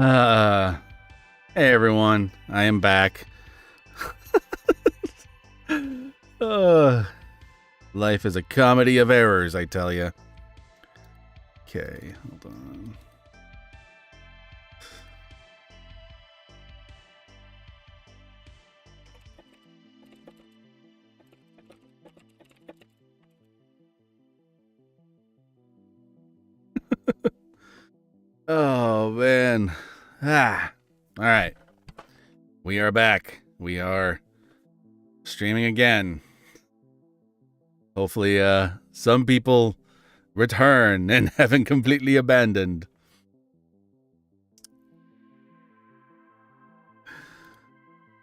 Uh, hey everyone, I am back. uh, Life is a comedy of errors, I tell you. Okay, hold on. Oh man. All right. We are back. We are streaming again. Hopefully some people return and haven't completely abandoned.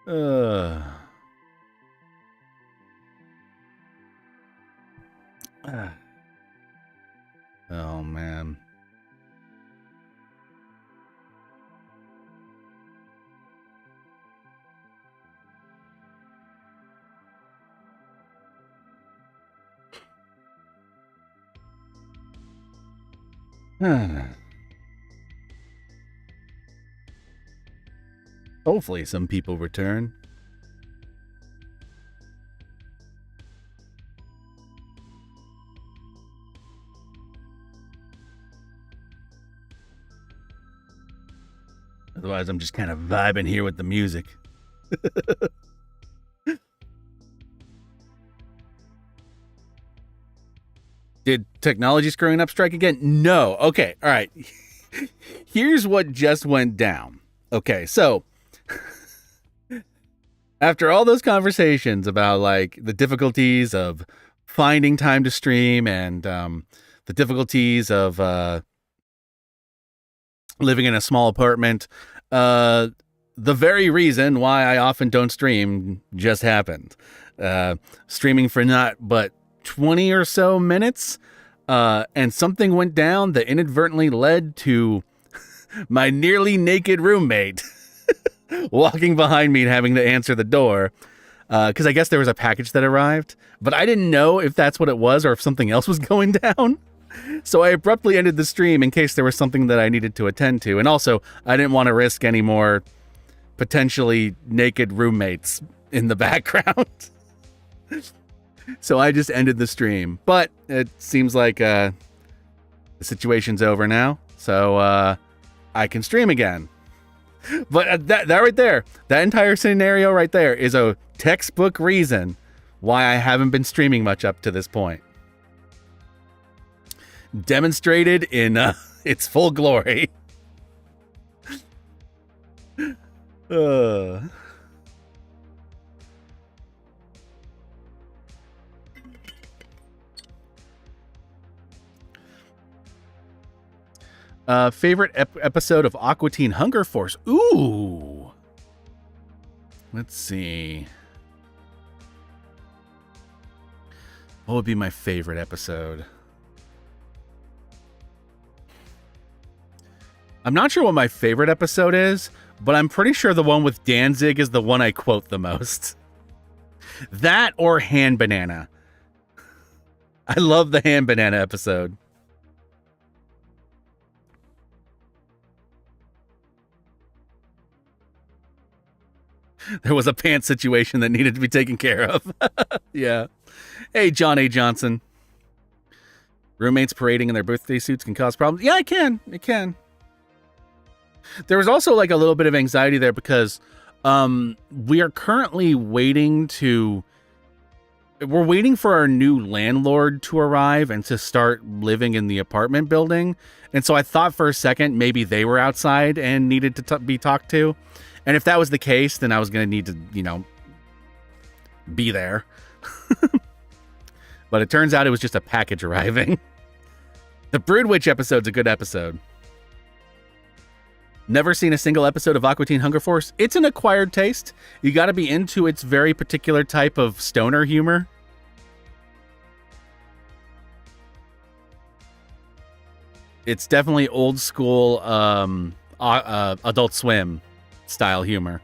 Oh man. Hopefully some people return. Otherwise, I'm just kind of vibing here with the music. Did technology screwing up strike again? No. Okay. All right. Here's what just went down. Okay. So, after all those conversations about like the difficulties of finding time to stream and the difficulties of living in a small apartment, the very reason why I often don't stream just happened. Streaming for not but 20 or so minutes, and something went down that inadvertently led to my nearly naked roommate walking behind me and having to answer the door, because I guess there was a package that arrived, but I didn't know if that's what it was or if something else was going down. So I abruptly ended the stream in case there was something that I needed to attend to. And also, I didn't want to risk any more potentially naked roommates in the background. So I just ended the stream. But it seems like the situation's over now. So I can stream again. But that right there, that entire scenario right there is a textbook reason why I haven't been streaming much up to this point. Demonstrated in its full glory. Favorite episode of Aqua Teen Hunger Force? Ooh. Let's see. What would be my favorite episode? I'm not sure what my favorite episode is, but I'm pretty sure the one with Danzig is the one I quote the most. That or Hand Banana. I love the Hand Banana episode. There was a pants situation that needed to be taken care of. Yeah. Hey, John A. Johnson. Roommates parading in their birthday suits can cause problems. Yeah, it can. It can. There was also like a little bit of anxiety there because we are currently waiting for our new landlord to arrive and to start living in the apartment building. And so I thought for a second maybe they were outside and needed to be talked to. And if that was the case, then I was going to need to, be there. But it turns out it was just a package arriving. The Brood Witch episode's a good episode. Never seen a single episode of Aqua Teen Hunger Force. It's an acquired taste. You got to be into its very particular type of stoner humor. It's definitely old school Adult Swim style humor.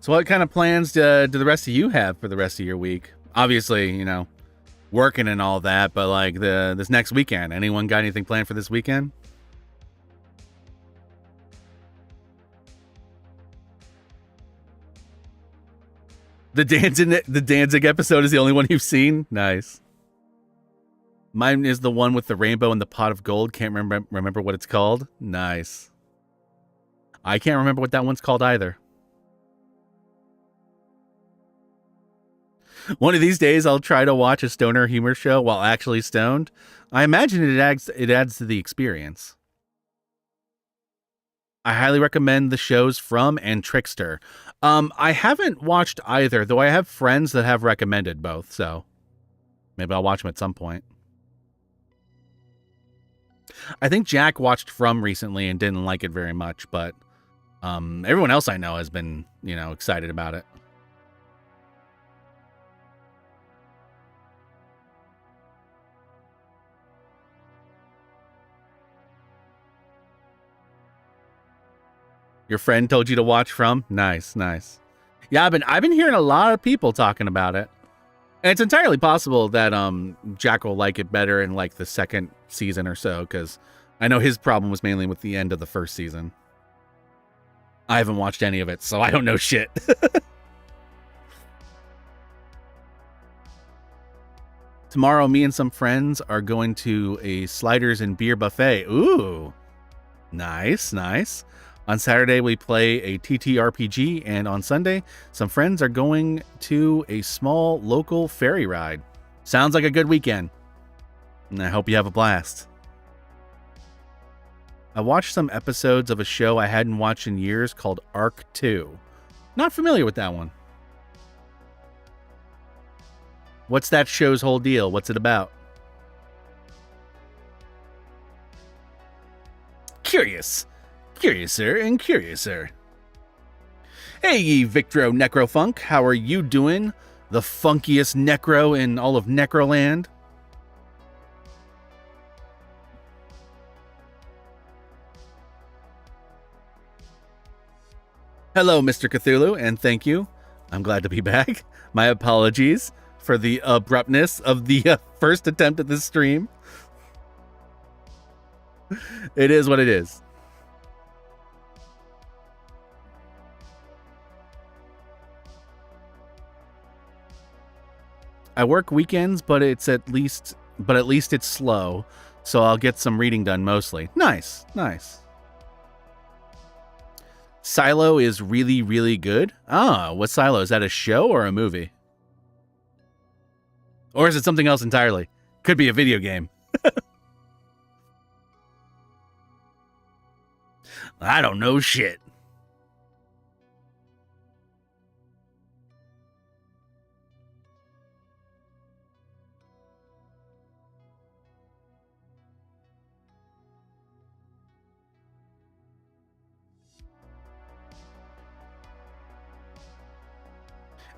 So what kind of plans do the rest of you have for the rest of your week? Obviously, you know, working and all that, but like this next weekend, anyone got anything planned for this weekend? The Danzig episode is the only one you've seen? Nice. Mine is the one with the rainbow and the pot of gold. Can't remember what it's called. Nice. I can't remember what that one's called either. One of these days, I'll try to watch a stoner humor show while actually stoned. I imagine it adds to the experience. I highly recommend the shows From and Trickster. I haven't watched either, though I have friends that have recommended both, so maybe I'll watch them at some point. I think Jack watched From recently and didn't like it very much, but everyone else I know has been, you know, excited about it. Your friend told you to watch From? Nice, nice. Yeah, I've been hearing a lot of people talking about it. And it's entirely possible that Jack will like it better in like the second season or so, because I know his problem was mainly with the end of the first season. I haven't watched any of it, so I don't know shit. Tomorrow, me and some friends are going to a sliders and beer buffet. Ooh, nice, nice. On Saturday, we play a TTRPG, and on Sunday, some friends are going to a small local ferry ride. Sounds like a good weekend, and I hope you have a blast. I watched some episodes of a show I hadn't watched in years called Arc 2. Not familiar with that one. What's that show's whole deal? What's it about? Curious. Curiouser and curiouser. Hey, ye Victro Necrofunk, how are you doing? The funkiest necro in all of Necroland? Hello, Mr. Cthulhu, and thank you. I'm glad to be back. My apologies for the abruptness of the first attempt at this stream. It is what it is. I work weekends, but at least it's slow, so I'll get some reading done mostly. Nice, nice. Silo is really, really good. Ah, what Silo? Is that a show or a movie? Or is it something else entirely? Could be a video game. I don't know shit.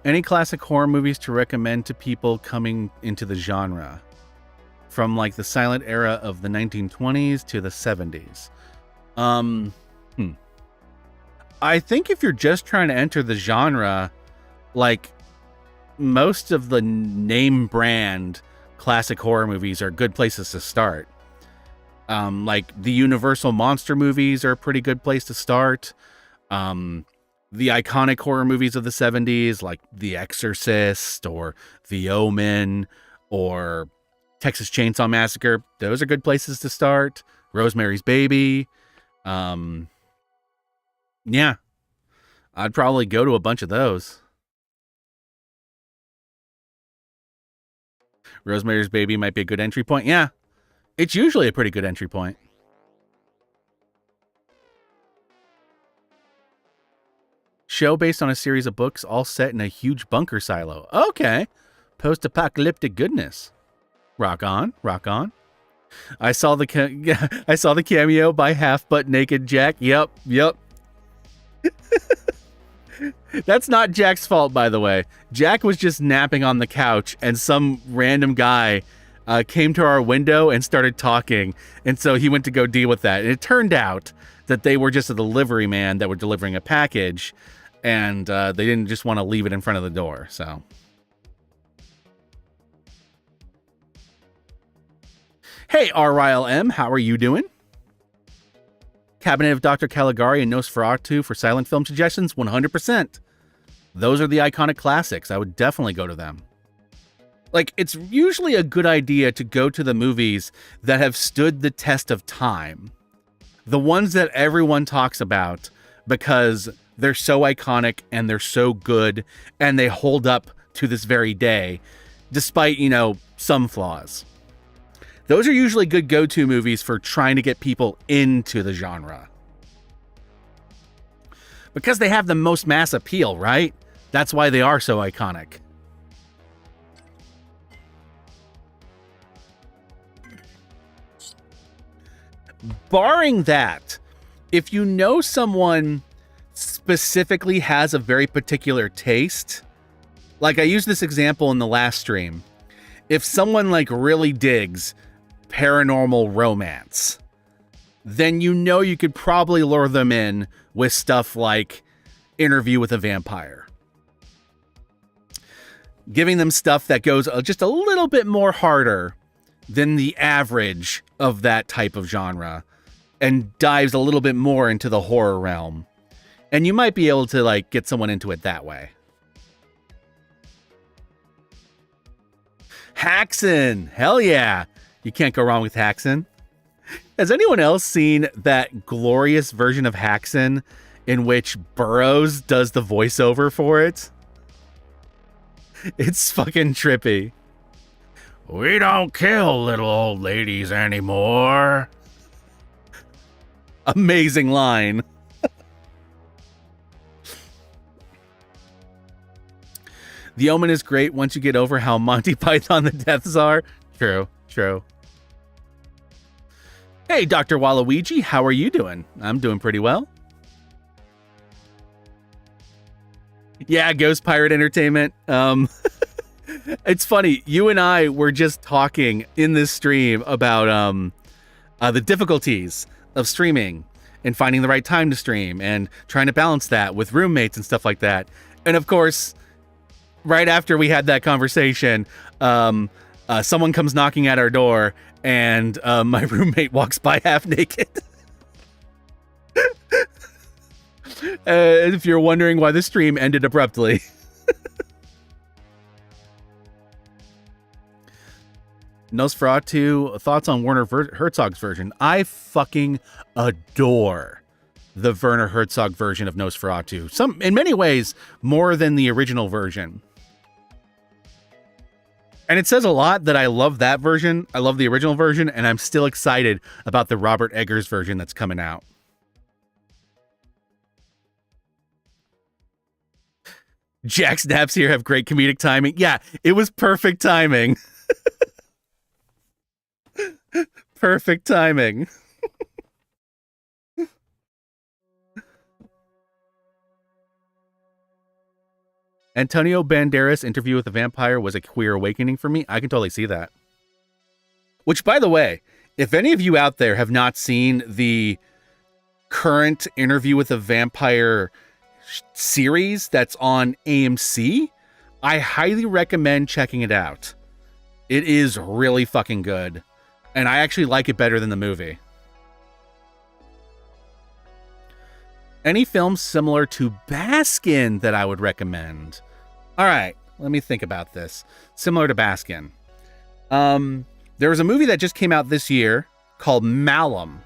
Any classic horror movies to recommend to people coming into the genre? From like the silent era of the 1920s to the 70s. I think if you're just trying to enter the genre, like most of the name brand classic horror movies are good places to start. Like the Universal monster movies are a pretty good place to start. The iconic horror movies of the 70s, like The Exorcist or The Omen or Texas Chainsaw Massacre, those are good places to start. Rosemary's Baby. Yeah, I'd probably go to a bunch of those. Rosemary's Baby might be a good entry point. Yeah, it's usually a pretty good entry point. Show based on a series of books all set in a huge bunker silo. Okay. Post-apocalyptic goodness. Rock on, rock on. I saw the cameo by half butt naked Jack. Yep. That's not Jack's fault, by the way. Jack was just napping on the couch and some random guy came to our window and started talking. And so he went to go deal with that. And it turned out that they were just a delivery man that were delivering a package. and they didn't just want to leave it in front of the door. So, hey, RYLM, how are you doing? Cabinet of Dr. Caligari and Nosferatu for silent film suggestions, 100%. Those are the iconic classics. I would definitely go to them. Like, it's usually a good idea to go to the movies that have stood the test of time. The ones that everyone talks about because they're so iconic and they're so good and they hold up to this very day, despite, you know, some flaws. Those are usually good go-to movies for trying to get people into the genre. Because they have the most mass appeal, right? That's why they are so iconic. Barring that, if you know someone specifically has a very particular taste, like I used this example in the last stream, if someone like really digs paranormal romance, then you know you could probably lure them in with stuff like Interview with a Vampire. Giving them stuff that goes just a little bit more harder than the average of that type of genre and dives a little bit more into the horror realm. And you might be able to like get someone into it that way. Haxan, hell yeah. You can't go wrong with Haxan. Has anyone else seen that glorious version of Haxan in which Burroughs does the voiceover for it? It's fucking trippy. We don't kill little old ladies anymore. Amazing line. The Omen is great once you get over how Monty Python the deaths are. True, true. Hey, Dr. Waluigi, how are you doing? I'm doing pretty well. Yeah, Ghost Pirate Entertainment. It's funny. You and I were just talking in this stream about the difficulties of streaming and finding the right time to stream and trying to balance that with roommates and stuff like that. And of course, right after we had that conversation, someone comes knocking at our door and my roommate walks by half naked. If you're wondering why the stream ended abruptly. Nosferatu, thoughts on Werner Herzog's version? I fucking adore the Werner Herzog version of Nosferatu. In many ways, more than the original version. And it says a lot that I love that version. I love the original version, and I'm still excited about the Robert Eggers version that's coming out. Jack snaps here have great comedic timing. Yeah, it was perfect timing. Perfect timing. Antonio Banderas' Interview with a Vampire was a queer awakening for me. I can totally see that. Which, by the way, if any of you out there have not seen the current Interview with a Vampire series that's on AMC, I highly recommend checking it out. It is really fucking good. And I actually like it better than the movie. Any films similar to Baskin that I would recommend? All right, let me think about this. Similar to Baskin. There was a movie that just came out this year called Malum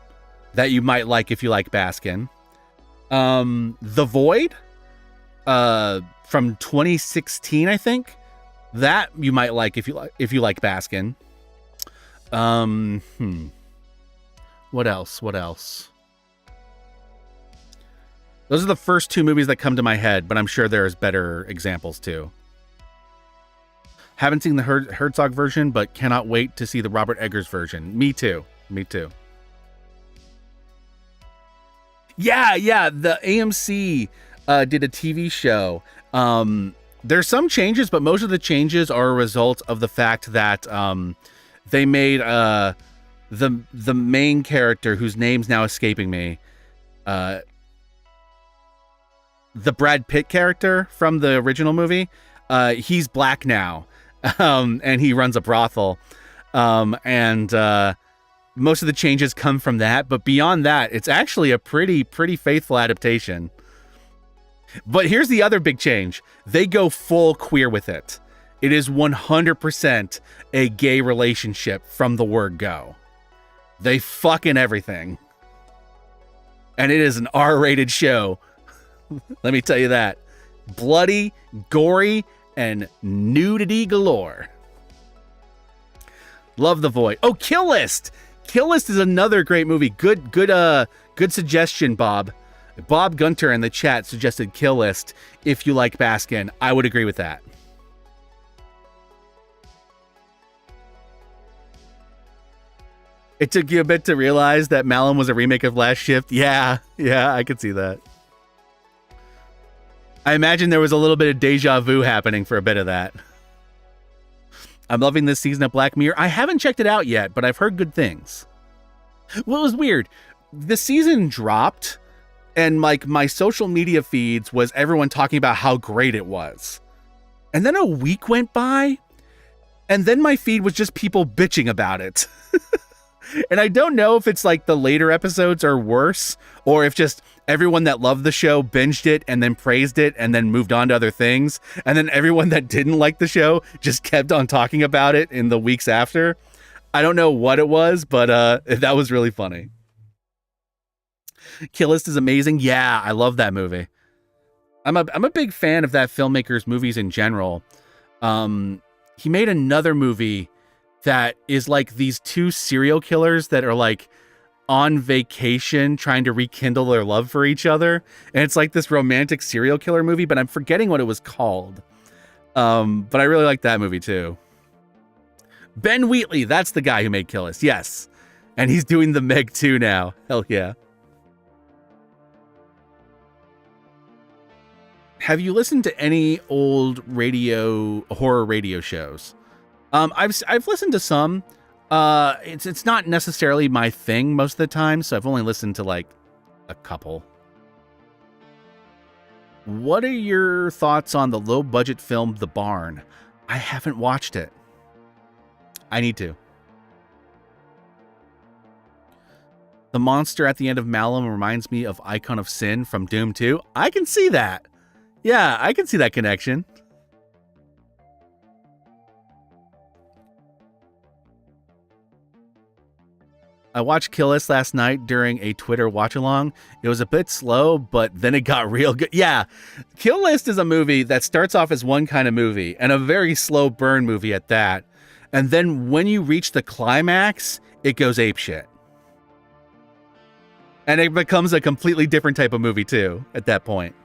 that you might like if you like Baskin. The Void from 2016, I think. That you might like if you like Baskin. What else? Those are the first two movies that come to my head, but I'm sure there's better examples too. Haven't seen the Herzog version, but cannot wait to see the Robert Eggers version. Me too. Yeah. The AMC did a TV show. There's some changes, but most of the changes are a result of the fact that they made the main character, whose name's now escaping me. the Brad Pitt character from the original movie, he's black now, and he runs a brothel, and most of the changes come from that. But beyond that, it's actually a pretty faithful adaptation. But here's the other big change: they go full queer with it. It is 100% a gay relationship from the word go. They fucking everything. And it is an R-rated show. Let me tell you that. Bloody, gory, and nudity galore. Love The Void. Oh, Kill List. Kill List is another great movie. Good suggestion, Bob. Bob Gunter in the chat suggested Kill List if you like Baskin. I would agree with that. It took you a bit to realize that Malum was a remake of Last Shift. Yeah, I could see that. I imagine there was a little bit of deja vu happening for a bit of that. I'm loving this season of Black Mirror. I haven't checked it out yet, but I've heard good things. Well, it was weird. The season dropped, and like my social media feeds was everyone talking about how great it was. And then a week went by, and then my feed was just people bitching about it. And I don't know if it's like the later episodes are worse, or if just everyone that loved the show binged it and then praised it and then moved on to other things. And then everyone that didn't like the show just kept on talking about it in the weeks after. I don't know what it was, but that was really funny. Kill List is amazing. Yeah, I love that movie. I'm a big fan of that filmmaker's movies in general. He made another movie that is like these two serial killers that are like on vacation trying to rekindle their love for each other. And it's like this romantic serial killer movie, but I'm forgetting what it was called. But I really like that movie too. Ben Wheatley, that's the guy who made Kill List. Yes. And he's doing the Meg 2 now. Hell yeah. Have you listened to any old horror radio shows? I've listened to some. It's not necessarily my thing most of the time, so I've only listened to like a couple. What are your thoughts on the low budget film The Barn? I haven't watched it. I need to. The monster at the end of Malum reminds me of Icon of Sin from Doom 2. I can see that. Yeah, I can see that connection. I watched Kill List last night during a Twitter watch-along. It was a bit slow, but then it got real good. Yeah, Kill List is a movie that starts off as one kind of movie, and a very slow burn movie at that. And then when you reach the climax, it goes apeshit. And it becomes a completely different type of movie, too, at that point.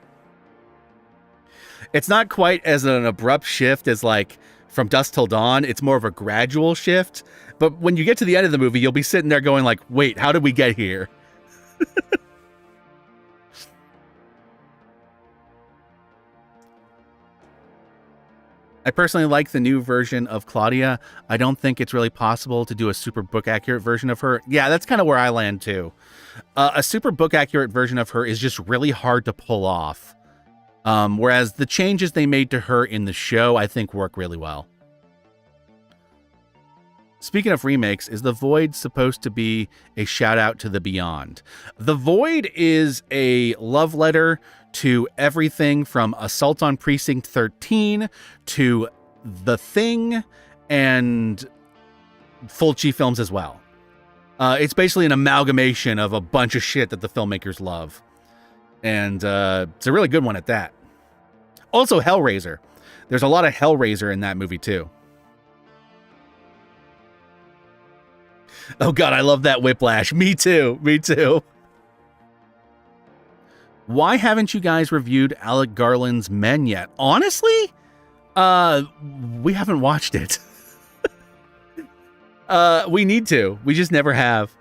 It's not quite as an abrupt shift as, like, From Dusk Till Dawn. It's more of a gradual shift. But when you get to the end of the movie, you'll be sitting there going like, wait, how did we get here? I personally like the new version of Claudia. I don't think it's really possible to do a super book accurate version of her. Yeah, that's kind of where I land too. A super book accurate version of her is just really hard to pull off. Whereas the changes they made to her in the show, I think work really well. Speaking of remakes, is The Void supposed to be a shout out to the Beyond? The Void is a love letter to everything from Assault on Precinct 13 to The Thing and Fulci films as well. It's basically an amalgamation of a bunch of shit that the filmmakers love. And it's a really good one at that. Also, Hellraiser. There's a lot of Hellraiser in that movie too. Oh God, I love that Whiplash. Me too. Me too. Why haven't you guys reviewed Alec Garland's Men yet? Honestly, we haven't watched it. We need to. We just never have.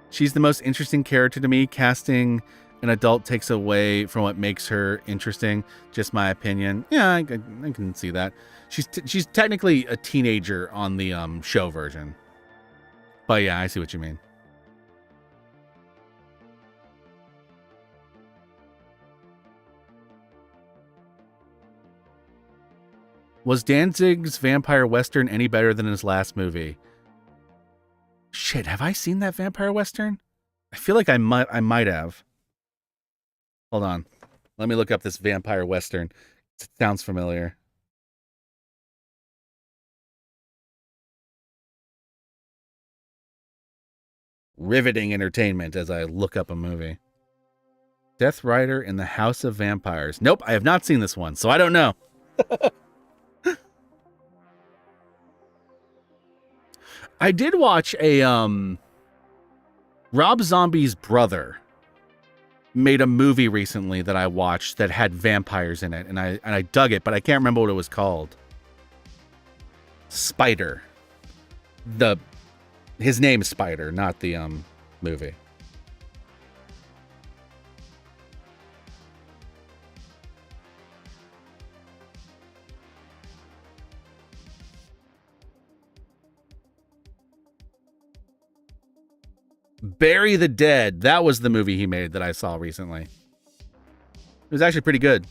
She's the most interesting character to me. Casting an adult takes away from what makes her interesting. Just my opinion. Yeah, I can see that. She's technically a teenager on the show version. But yeah, I see what you mean. Was Danzig's vampire western any better than his last movie? Shit, have I seen that vampire western? I feel like I might have. Hold on. Let me look up this vampire western. It sounds familiar. Riveting entertainment as I look up a movie. Death Rider in the House of Vampires. Nope, I have not seen this one, so I don't know. I did watch a Rob Zombie's brother made a movie recently that I watched that had vampires in it, and I dug it, but I can't remember what it was called. Spider. His name's Spider, not the movie. Bury the Dead. That was the movie he made that I saw recently. It was actually pretty good.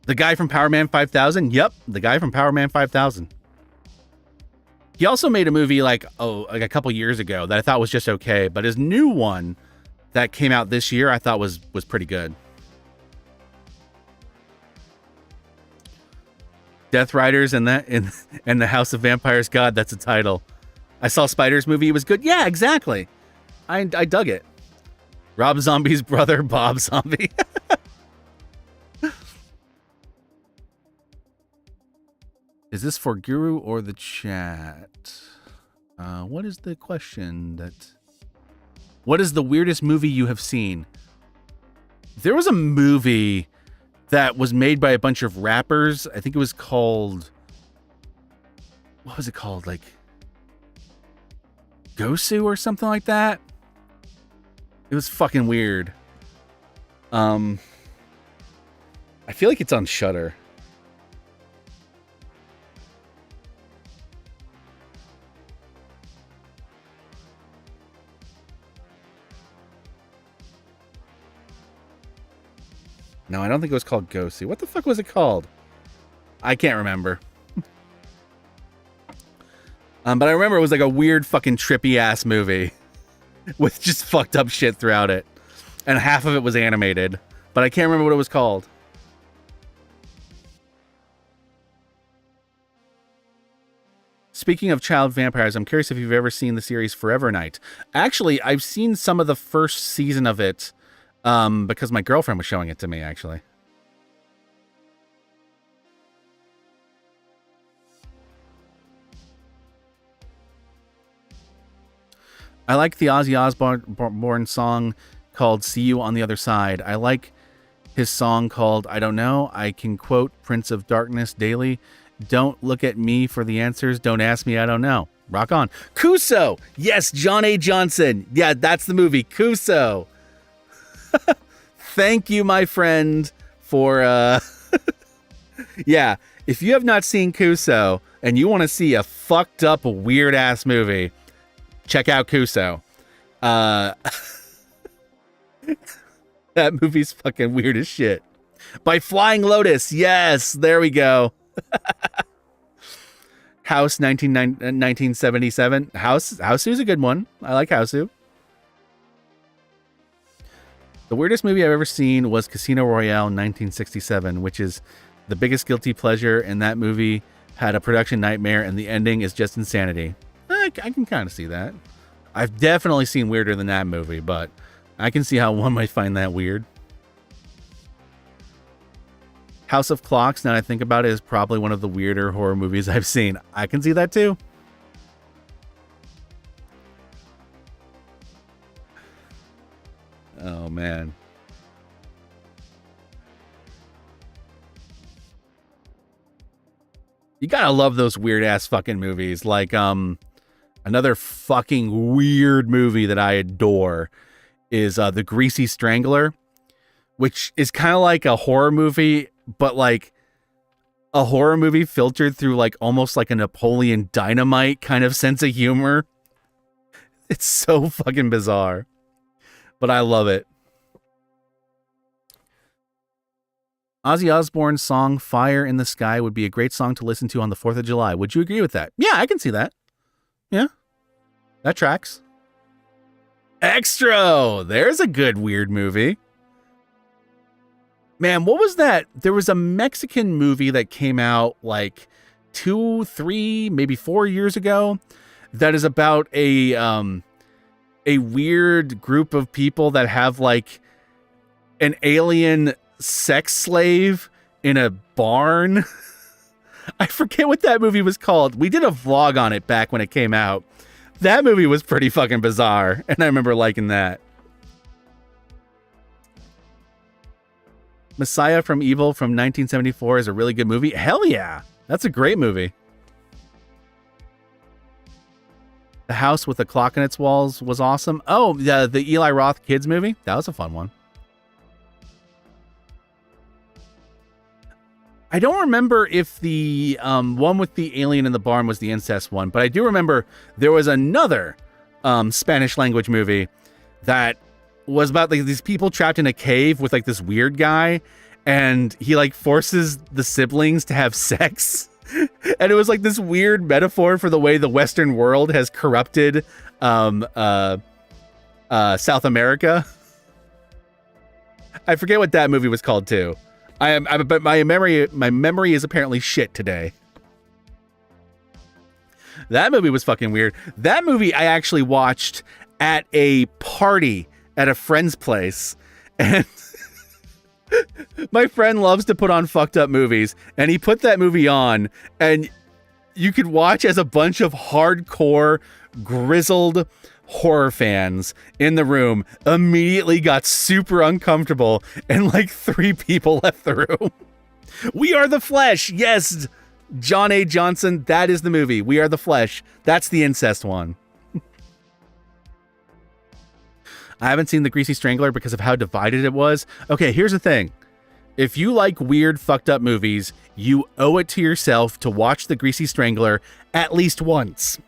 The guy from Power Man 5000? Yep, the guy from Power Man 5000. He also made a movie like a couple years ago that I thought was just okay, but his new one that came out this year I thought was pretty good. Death Riders and the House of Vampires. God, that's a title. I saw Spider's movie. It was good. Yeah, exactly. I dug it. Rob Zombie's brother, Bob Zombie. Is this for Guru or the chat? What is the question? What is the weirdest movie you have seen? There was a movie that was made by a bunch of rappers. I think it was called... What was it called? Like... Gosu or something like that? It was fucking weird. I feel like it's on Shudder. No, I don't think it was called Gosu. What the fuck was it called? I can't remember. But I remember it was like a weird fucking trippy ass movie with just fucked up shit throughout it. And half of it was animated, but I can't remember what it was called. Speaking of child vampires, I'm curious if you've ever seen the series Forever Night. Actually, I've seen some of the first season of it because my girlfriend was showing it to me, actually. I like the Ozzy Osbourne song called See You on the Other Side. I like his song called I Don't Know. I can quote Prince of Darkness daily. Don't look at me for the answers. Don't ask me. I don't know. Rock on. Kuso. Yes, John A. Johnson. Yeah, that's the movie. Kuso. Thank you, my friend, for... Yeah, if you have not seen Kuso and you want to see a fucked up, weird-ass movie... Check out Kuso. That movie's fucking weird as shit. By Flying Lotus. Yes, there we go. House 1977. Housu's a good one. I like Housu. The weirdest movie I've ever seen was Casino Royale 1967, which is the biggest guilty pleasure, and that movie had a production nightmare, and the ending is just insanity. I can kind of see that. I've definitely seen weirder than that movie, but I can see how one might find that weird. House of Clocks, now that I think about it, is probably one of the weirder horror movies I've seen. I can see that too. Oh, man. You gotta love those weird-ass fucking movies. Like, another fucking weird movie that I adore is The Greasy Strangler, which is kind of like a horror movie, but like a horror movie filtered through like almost like a Napoleon Dynamite kind of sense of humor. It's so fucking bizarre, but I love it. Ozzy Osbourne's song Fire in the Sky would be a great song to listen to on the 4th of July. Would you agree with that? Yeah, I can see that. Yeah, that tracks. Extra! There's a good weird movie. Man, what was that? There was a Mexican movie that came out like 2, 3, maybe 4 years ago that is about a weird group of people that have like an alien sex slave in a barn. I forget what that movie was called. We did a vlog on it back when it came out. That movie was pretty fucking bizarre, and I remember liking that. Messiah from Evil from 1974 is a really good movie. Hell yeah. That's a great movie. The House with the Clock in its Walls was awesome. Oh, the Eli Roth Kids movie. That was a fun one. I don't remember if the one with the alien in the barn was the incest one, but I do remember there was another Spanish language movie that was about like these people trapped in a cave with like this weird guy, and he like forces the siblings to have sex. And it was like this weird metaphor for the way the Western world has corrupted South America. I forget what that movie was called too. But my memory is apparently shit today. That movie was fucking weird. That movie I actually watched at a party at a friend's place, and my friend loves to put on fucked up movies, and he put that movie on, and you could watch as a bunch of hardcore, grizzled horror fans in the room immediately got super uncomfortable, and like 3 people left the room. We Are the Flesh. Yes, John A. Johnson. That is the movie. We Are the Flesh. That's the incest one. I haven't seen The Greasy Strangler because of how divided it was. Okay, here's the thing. If you like weird, fucked up movies, you owe it to yourself to watch The Greasy Strangler at least once.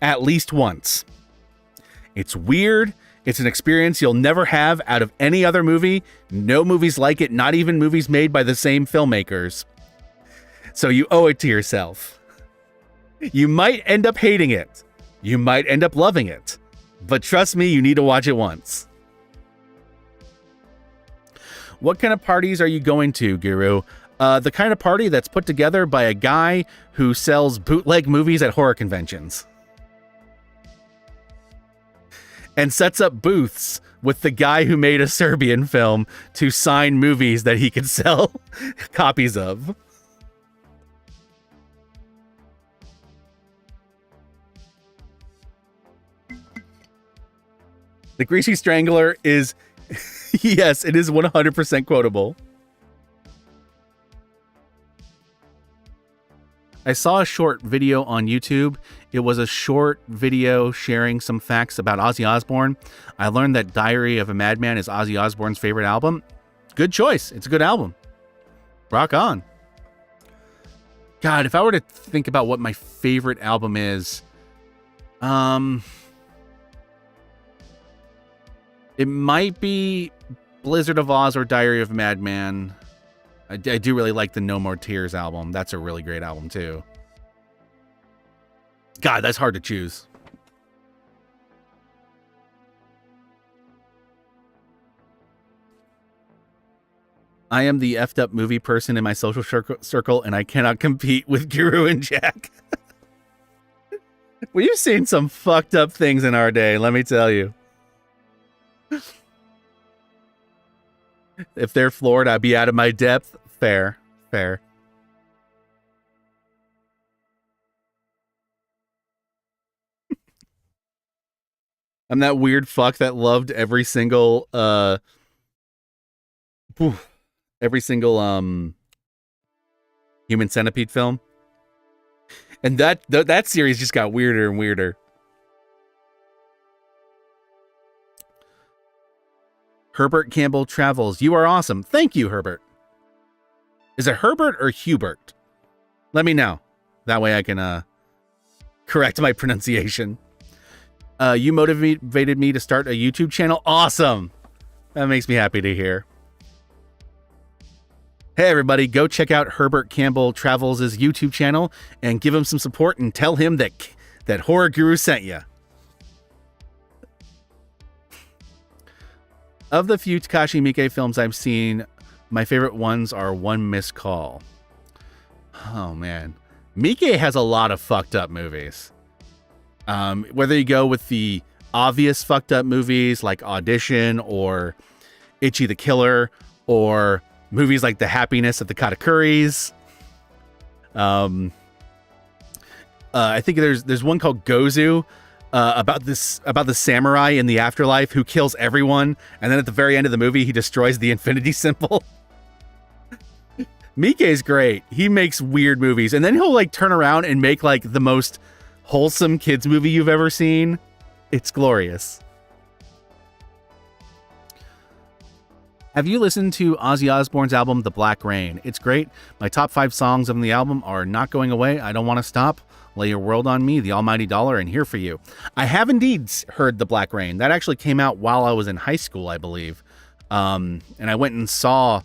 At least once. It's weird. It's an experience you'll never have out of any other movie. No movies like it, not even movies made by the same filmmakers. So you owe it to yourself. You might end up hating it. You might end up loving it. But trust me, you need to watch it once. What kind of parties are you going to, Guru? The kind of party that's put together by a guy who sells bootleg movies at horror conventions. And sets up booths with the guy who made a Serbian film to sign movies that he could sell copies of. The Greasy Strangler is, yes, it is 100% quotable. I saw a short video on YouTube. It was a short video sharing some facts about Ozzy Osbourne. I learned that Diary of a Madman is Ozzy Osbourne's favorite album. Good choice. It's a good album. Rock on. God, if I were to think about what my favorite album is, it might be Blizzard of Oz or Diary of a Madman. I do really like the No More Tears album. That's a really great album, too. God, that's hard to choose. I am the effed up movie person in my social circle, and I cannot compete with Guru and Jack. We've seen some fucked up things in our day, let me tell you. If they're floored, I'd be out of my depth. Fair. I'm that weird fuck that loved every single Human Centipede film. And that series just got weirder and weirder. Herbert Campbell Travels. You are awesome. Thank you, Herbert. Is it Herbert or Hubert? Let me know. That way I can correct my pronunciation. You motivated me to start a YouTube channel. Awesome. That makes me happy to hear. Hey, everybody, go check out Herbert Campbell Travels' YouTube channel and give him some support and tell him that Horror Guru sent you. Of the few Takashi Miike films I've seen, my favorite ones are One Missed Call. Oh, man. Miike has a lot of fucked up movies. Whether you go with the obvious fucked up movies like Audition or Ichi the Killer, or movies like The Happiness of the Katakuris. I think there's one called Gozu, about the samurai in the afterlife who kills everyone, and then at the very end of the movie he destroys the infinity symbol. Miike's great. He makes weird movies, and then he'll like turn around and make like the most wholesome kids movie you've ever seen. It's glorious. Have you listened to Ozzy Osbourne's album, The Black Rain? It's great. My top 5 songs on the album are Not Going Away, I Don't Want to Stop, Lay Your World on Me, The Almighty Dollar, and Here For You. I have indeed heard The Black Rain. That actually came out while I was in high school, I believe. And I went and saw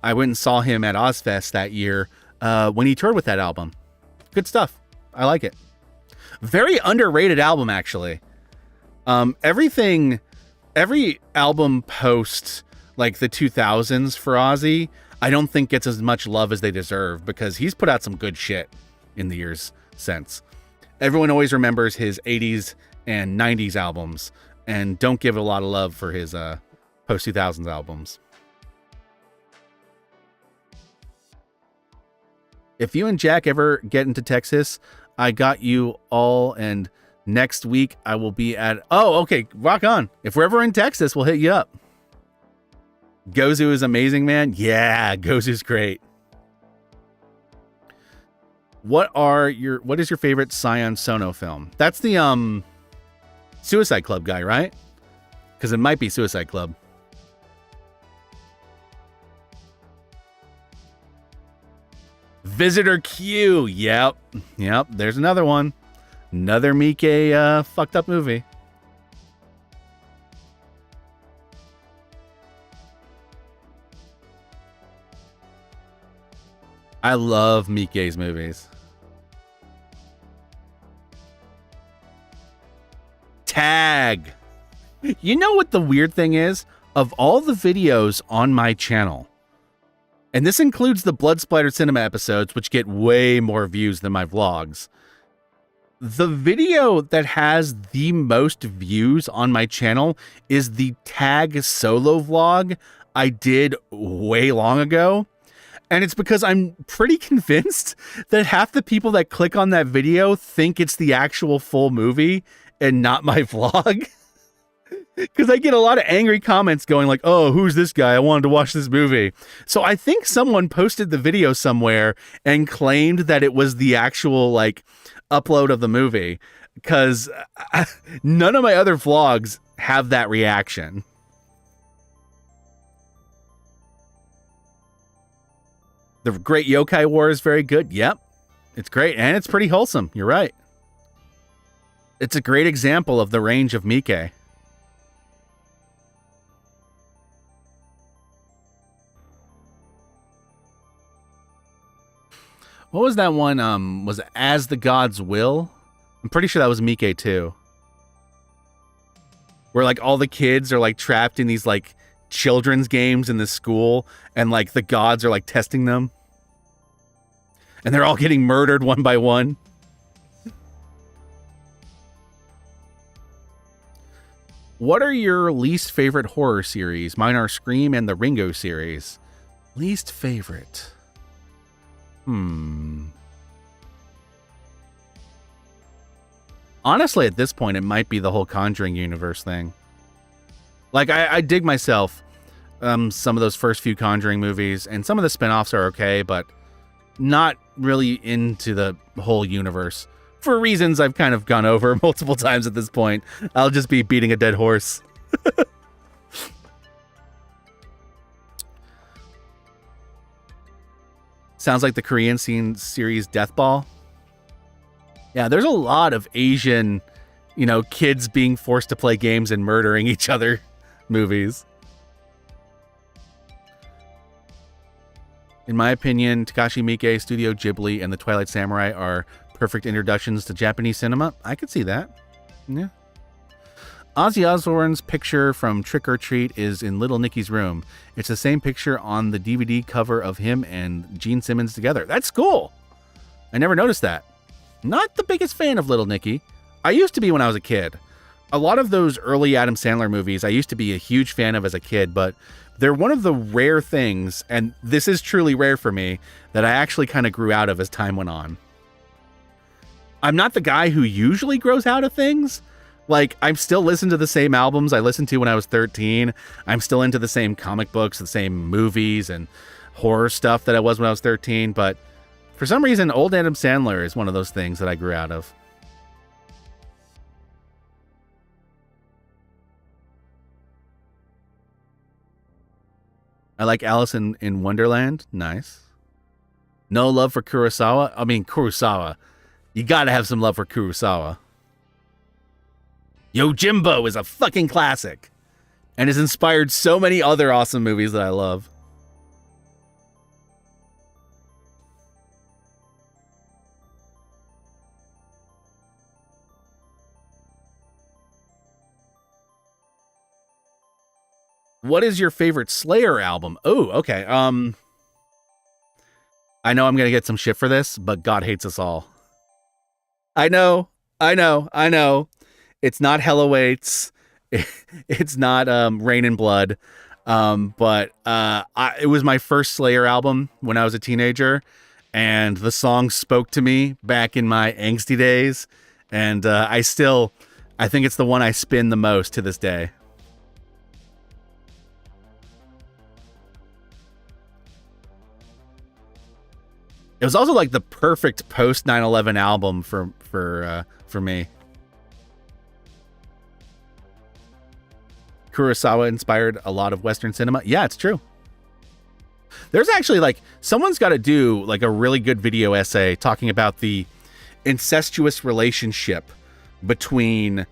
him at Ozfest that year when he toured with that album. Good stuff. I like it. Very underrated album, actually. Every album post like the 2000s for Ozzy, I don't think gets as much love as they deserve, because he's put out some good shit in the years since. Everyone always remembers his 80s and 90s albums and don't give it a lot of love for his post 2000s albums. If you and Jack ever get into Texas, I got you all, and next week I will be at... Oh, okay, rock on. If we're ever in Texas, we'll hit you up. Gozu is amazing, man. Yeah, Gozu's great. What is your favorite Sion Sono film? That's the Suicide Club guy, right? Because it might be Suicide Club. Visitor Q. Yep. There's another one. Another Miike fucked up movie. I love Miike's movies. Tag. You know what the weird thing is? Of all the videos on my channel, and this includes the Blood Splattered Cinema episodes, which get way more views than my vlogs, the video that has the most views on my channel is the Tag solo vlog I did way long ago. And it's because I'm pretty convinced that half the people that click on that video think it's the actual full movie and not my vlog. Because I get a lot of angry comments going like, oh, who's this guy? I wanted to watch this movie. So I think someone posted the video somewhere and claimed that it was the actual like upload of the movie. Because none of my other vlogs have that reaction. The Great Yokai War is very good. Yep. It's great. And it's pretty wholesome. You're right. It's a great example of the range of Miike. What was that one? Was it As the Gods Will? I'm pretty sure that was Miike too. Where like all the kids are like trapped in these like children's games in the school, and like the gods are like testing them, and they're all getting murdered one by one. What are your least favorite horror series? Mine are Scream and the Ringo series. Least favorite. Honestly, at this point, it might be the whole Conjuring universe thing. Like, I dig myself some of those first few Conjuring movies, and some of the spinoffs are okay, but not really into the whole universe. For reasons I've kind of gone over multiple times at this point. I'll just be beating a dead horse. Sounds like the Korean series Death Ball. Yeah, there's a lot of Asian, kids being forced to play games and murdering each other movies. In my opinion, Takashi Miike, Studio Ghibli, and The Twilight Samurai are perfect introductions to Japanese cinema. I could see that. Yeah. Ozzy Osbourne's picture from Trick or Treat is in Little Nicky's room. It's the same picture on the DVD cover of him and Gene Simmons together. That's cool. I never noticed that. Not the biggest fan of Little Nicky. I used to be when I was a kid. A lot of those early Adam Sandler movies I used to be a huge fan of as a kid, but they're one of the rare things, and this is truly rare for me, that I actually kind of grew out of as time went on. I'm not the guy who usually grows out of things. Like, I'm still listening to the same albums I listened to when I was 13. I'm still into the same comic books, the same movies and horror stuff that I was when I was 13. But for some reason, old Adam Sandler is one of those things that I grew out of. I like Alice in Wonderland. Nice. No love for Kurosawa? I mean, Kurosawa. You gotta have some love for Kurosawa. Yojimbo is a fucking classic and has inspired so many other awesome movies that I love. What is your favorite Slayer album? Oh, okay. I know I'm going to get some shit for this, but God Hates Us All. I know. It's not Hell Awaits. It's not Rain and Blood. But it was my first Slayer album when I was a teenager, and the song spoke to me back in my angsty days. And I think it's the one I spin the most to this day. It was also like the perfect post 9/11 album for me. Kurosawa inspired a lot of Western cinema. Yeah, it's true. There's actually someone's got to do a really good video essay talking about the incestuous relationship between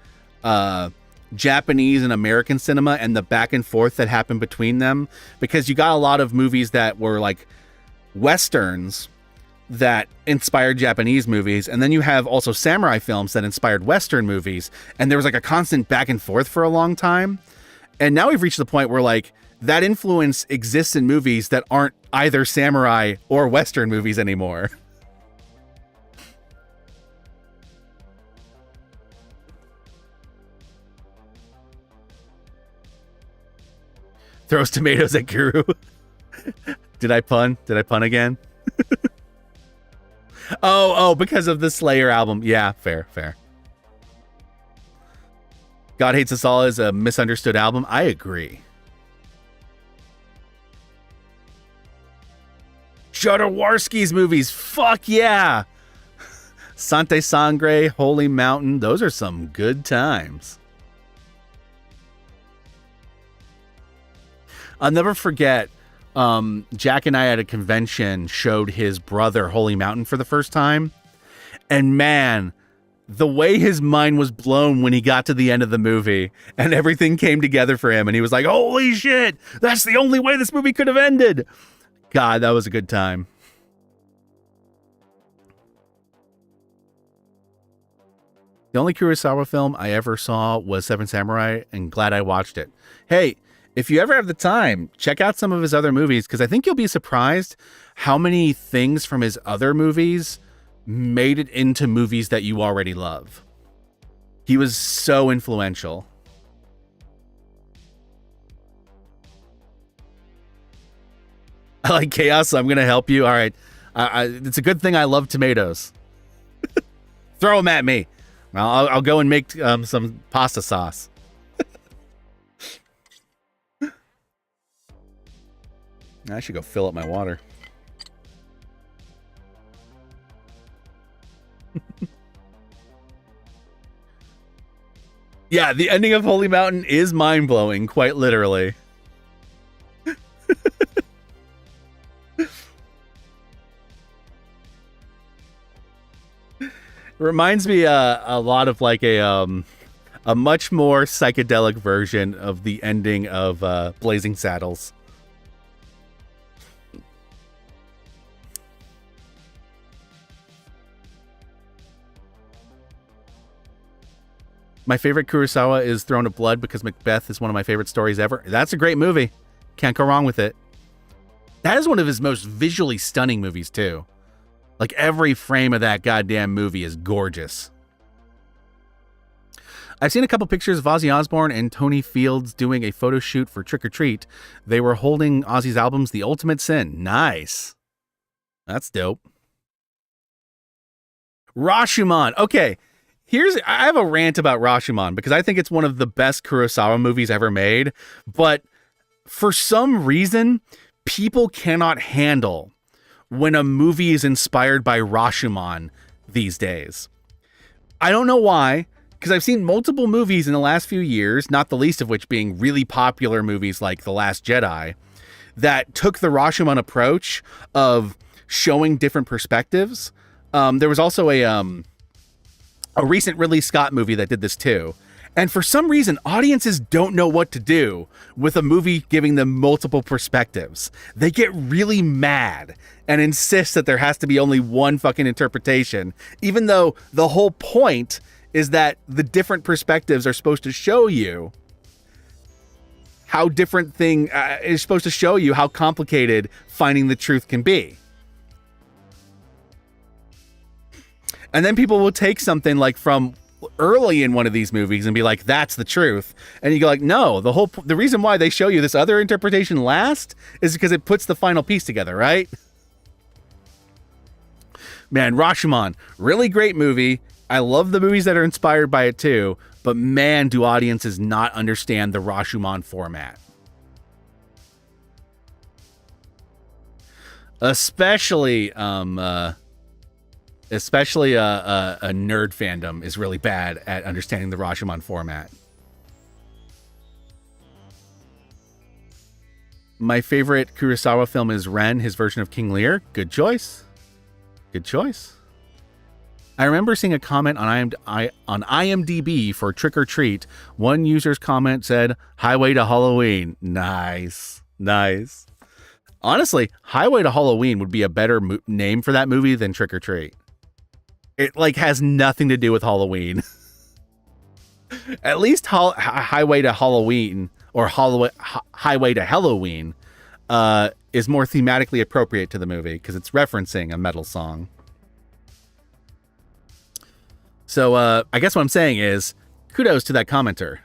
Japanese and American cinema and the back and forth that happened between them, because you got a lot of movies that were like Westerns that inspired Japanese movies, and then you have also samurai films that inspired Western movies, and there was a constant back and forth for a long time. And now we've reached the point where that influence exists in movies that aren't either samurai or Western movies anymore. Throws tomatoes at Guru. Did I pun again? Oh, because of the Slayer album. Yeah, fair. God Hates Us All is a misunderstood album. I agree. Jodorowsky's movies. Fuck yeah. Sante Sangre, Holy Mountain. Those are some good times. I'll never forget, Jack and I at a convention showed his brother Holy Mountain for the first time. And man, the way his mind was blown when he got to the end of the movie and everything came together for him. And he was like, holy shit, that's the only way this movie could have ended. God, that was a good time. The only Kurosawa film I ever saw was Seven Samurai, and glad I watched it. Hey, if you ever have the time, check out some of his other movies, because I think you'll be surprised how many things from his other movies made it into movies that you already love. He was so influential. I like chaos, so I'm going to help you. All right. It's a good thing I love tomatoes. Throw them at me. I'll go and make some pasta sauce. I should go fill up my water. Yeah, the ending of Holy Mountain is mind-blowing, quite literally. Reminds me a lot of like a much more psychedelic version of the ending of Blazing Saddles. My favorite Kurosawa is Throne of Blood because Macbeth is one of my favorite stories ever. That's a great movie. Can't go wrong with it. That is one of his most visually stunning movies, too. Like, every frame of that goddamn movie is gorgeous. I've seen a couple pictures of Ozzy Osbourne and Tony Fields doing a photo shoot for Trick or Treat. They were holding Ozzy's albums The Ultimate Sin. Nice. That's dope. Rashomon. Okay, I have a rant about Rashomon because I think it's one of the best Kurosawa movies ever made. But for some reason, people cannot handle when a movie is inspired by Rashomon these days. I don't know why, because I've seen multiple movies in the last few years, not the least of which being really popular movies like The Last Jedi, that took the Rashomon approach of showing different perspectives. There was also a recent Ridley Scott movie that did this too. And for some reason, audiences don't know what to do with a movie giving them multiple perspectives. They get really mad and insist that there has to be only one fucking interpretation, even though the whole point is that the different perspectives are supposed to show you how different is supposed to show you how complicated finding the truth can be. And then people will take something like from early in one of these movies and be like, that's the truth. And you go like, no, the reason why they show you this other interpretation last is because it puts the final piece together, right? Man, Rashomon, really great movie. I love the movies that are inspired by it too, but man, do audiences not understand the Rashomon format. Especially a nerd fandom is really bad at understanding the Rashomon format. My favorite Kurosawa film is Ren, his version of King Lear. Good choice. Good choice. I remember seeing a comment on IMDb for Trick or Treat. One user's comment said, Highway to Halloween. Nice. Nice. Honestly, Highway to Halloween would be a better name for that movie than Trick or Treat. It has nothing to do with Halloween. At least Highway to Halloween or Highway to Halloween is more thematically appropriate to the movie because it's referencing a metal song. So I guess what I'm saying is kudos to that commenter.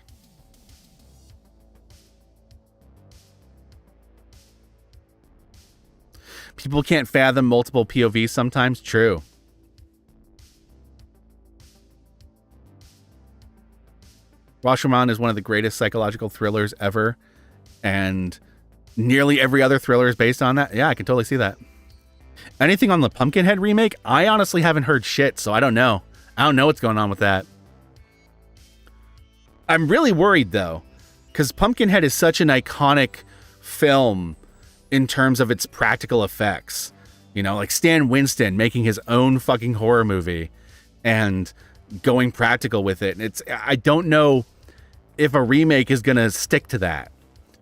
People can't fathom multiple POVs sometimes. True. Rashomon is one of the greatest psychological thrillers ever, and nearly every other thriller is based on that. Yeah, I can totally see that. Anything on the Pumpkinhead remake? I honestly haven't heard shit, so I don't know. I don't know what's going on with that. I'm really worried, though, because Pumpkinhead is such an iconic film in terms of its practical effects. You know, like Stan Winston making his own fucking horror movie and going practical with it. And I don't know if a remake is going to stick to that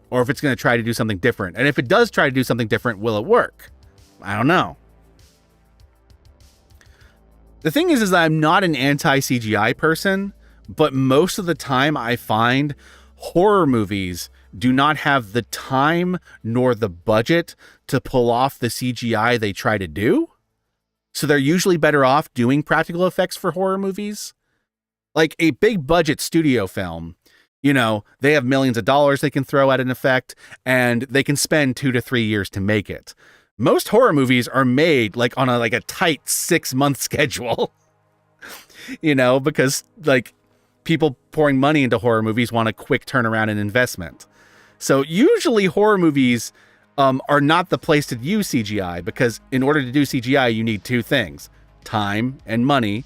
or if it's going to try to do something different. And if it does try to do something different, will it work? I don't know. The thing is that I'm not an anti-CGI person, but most of the time I find horror movies do not have the time nor the budget to pull off the CGI they try to do. So they're usually better off doing practical effects for horror movies. Like a big budget studio film, you know, they have millions of dollars they can throw at an effect and they can spend 2 to 3 years to make it. Most horror movies are made like on a tight 6-month schedule, you know, because like people pouring money into horror movies want a quick turnaround and investment. So usually horror movies are not the place to use CGI because in order to do CGI, you need 2 things, time and money,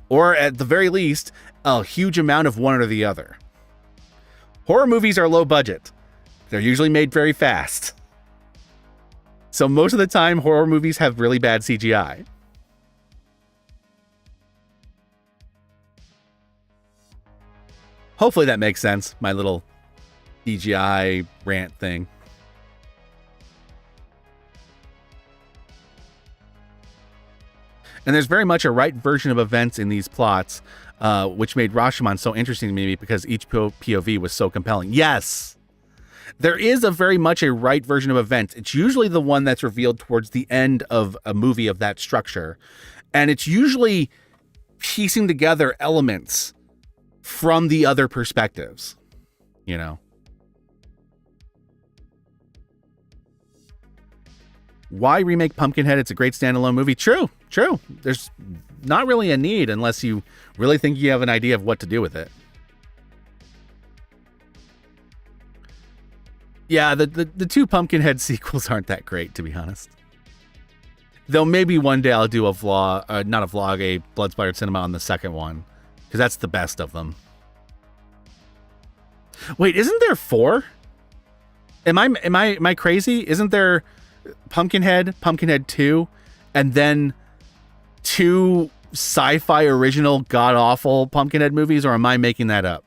or at the very least, a huge amount of one or the other. Horror movies are low budget. They're usually made very fast. So most of the time, horror movies have really bad CGI. Hopefully that makes sense, my little CGI rant thing. And there's very much a right version of events in these plots. which made Rashomon so interesting to me because each POV was so compelling. Yes, there is a very much a right version of events. It's usually the one that's revealed towards the end of a movie of that structure. And it's usually piecing together elements from the other perspectives, you know. Why remake Pumpkinhead? It's a great standalone movie. True. There's not really a need unless you really think you have an idea of what to do with it. Yeah, the two Pumpkinhead sequels aren't that great, to be honest. Though maybe one day I'll do a vlog, not a vlog, a Blood Splattered Cinema on the second one, because that's the best of them. Wait, isn't there 4? Am I crazy? Isn't there Pumpkinhead 2, and then 2 sci-fi original god-awful Pumpkinhead movies, or am I making that up?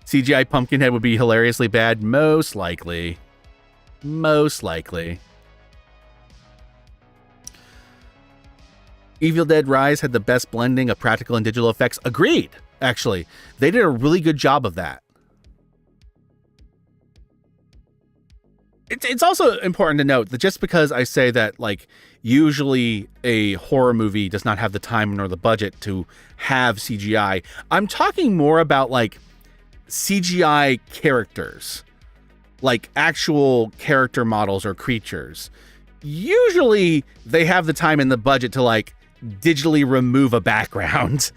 CGI Pumpkinhead would be hilariously bad. Most likely. Evil Dead Rise had the best blending of practical and digital effects. Agreed, actually. They did a really good job of that. It's also important to note that just because I say that, like, usually a horror movie does not have the time nor the budget to have CGI, I'm talking more about, like, CGI characters, like actual character models or creatures. Usually they have the time and the budget to, like, digitally remove a background.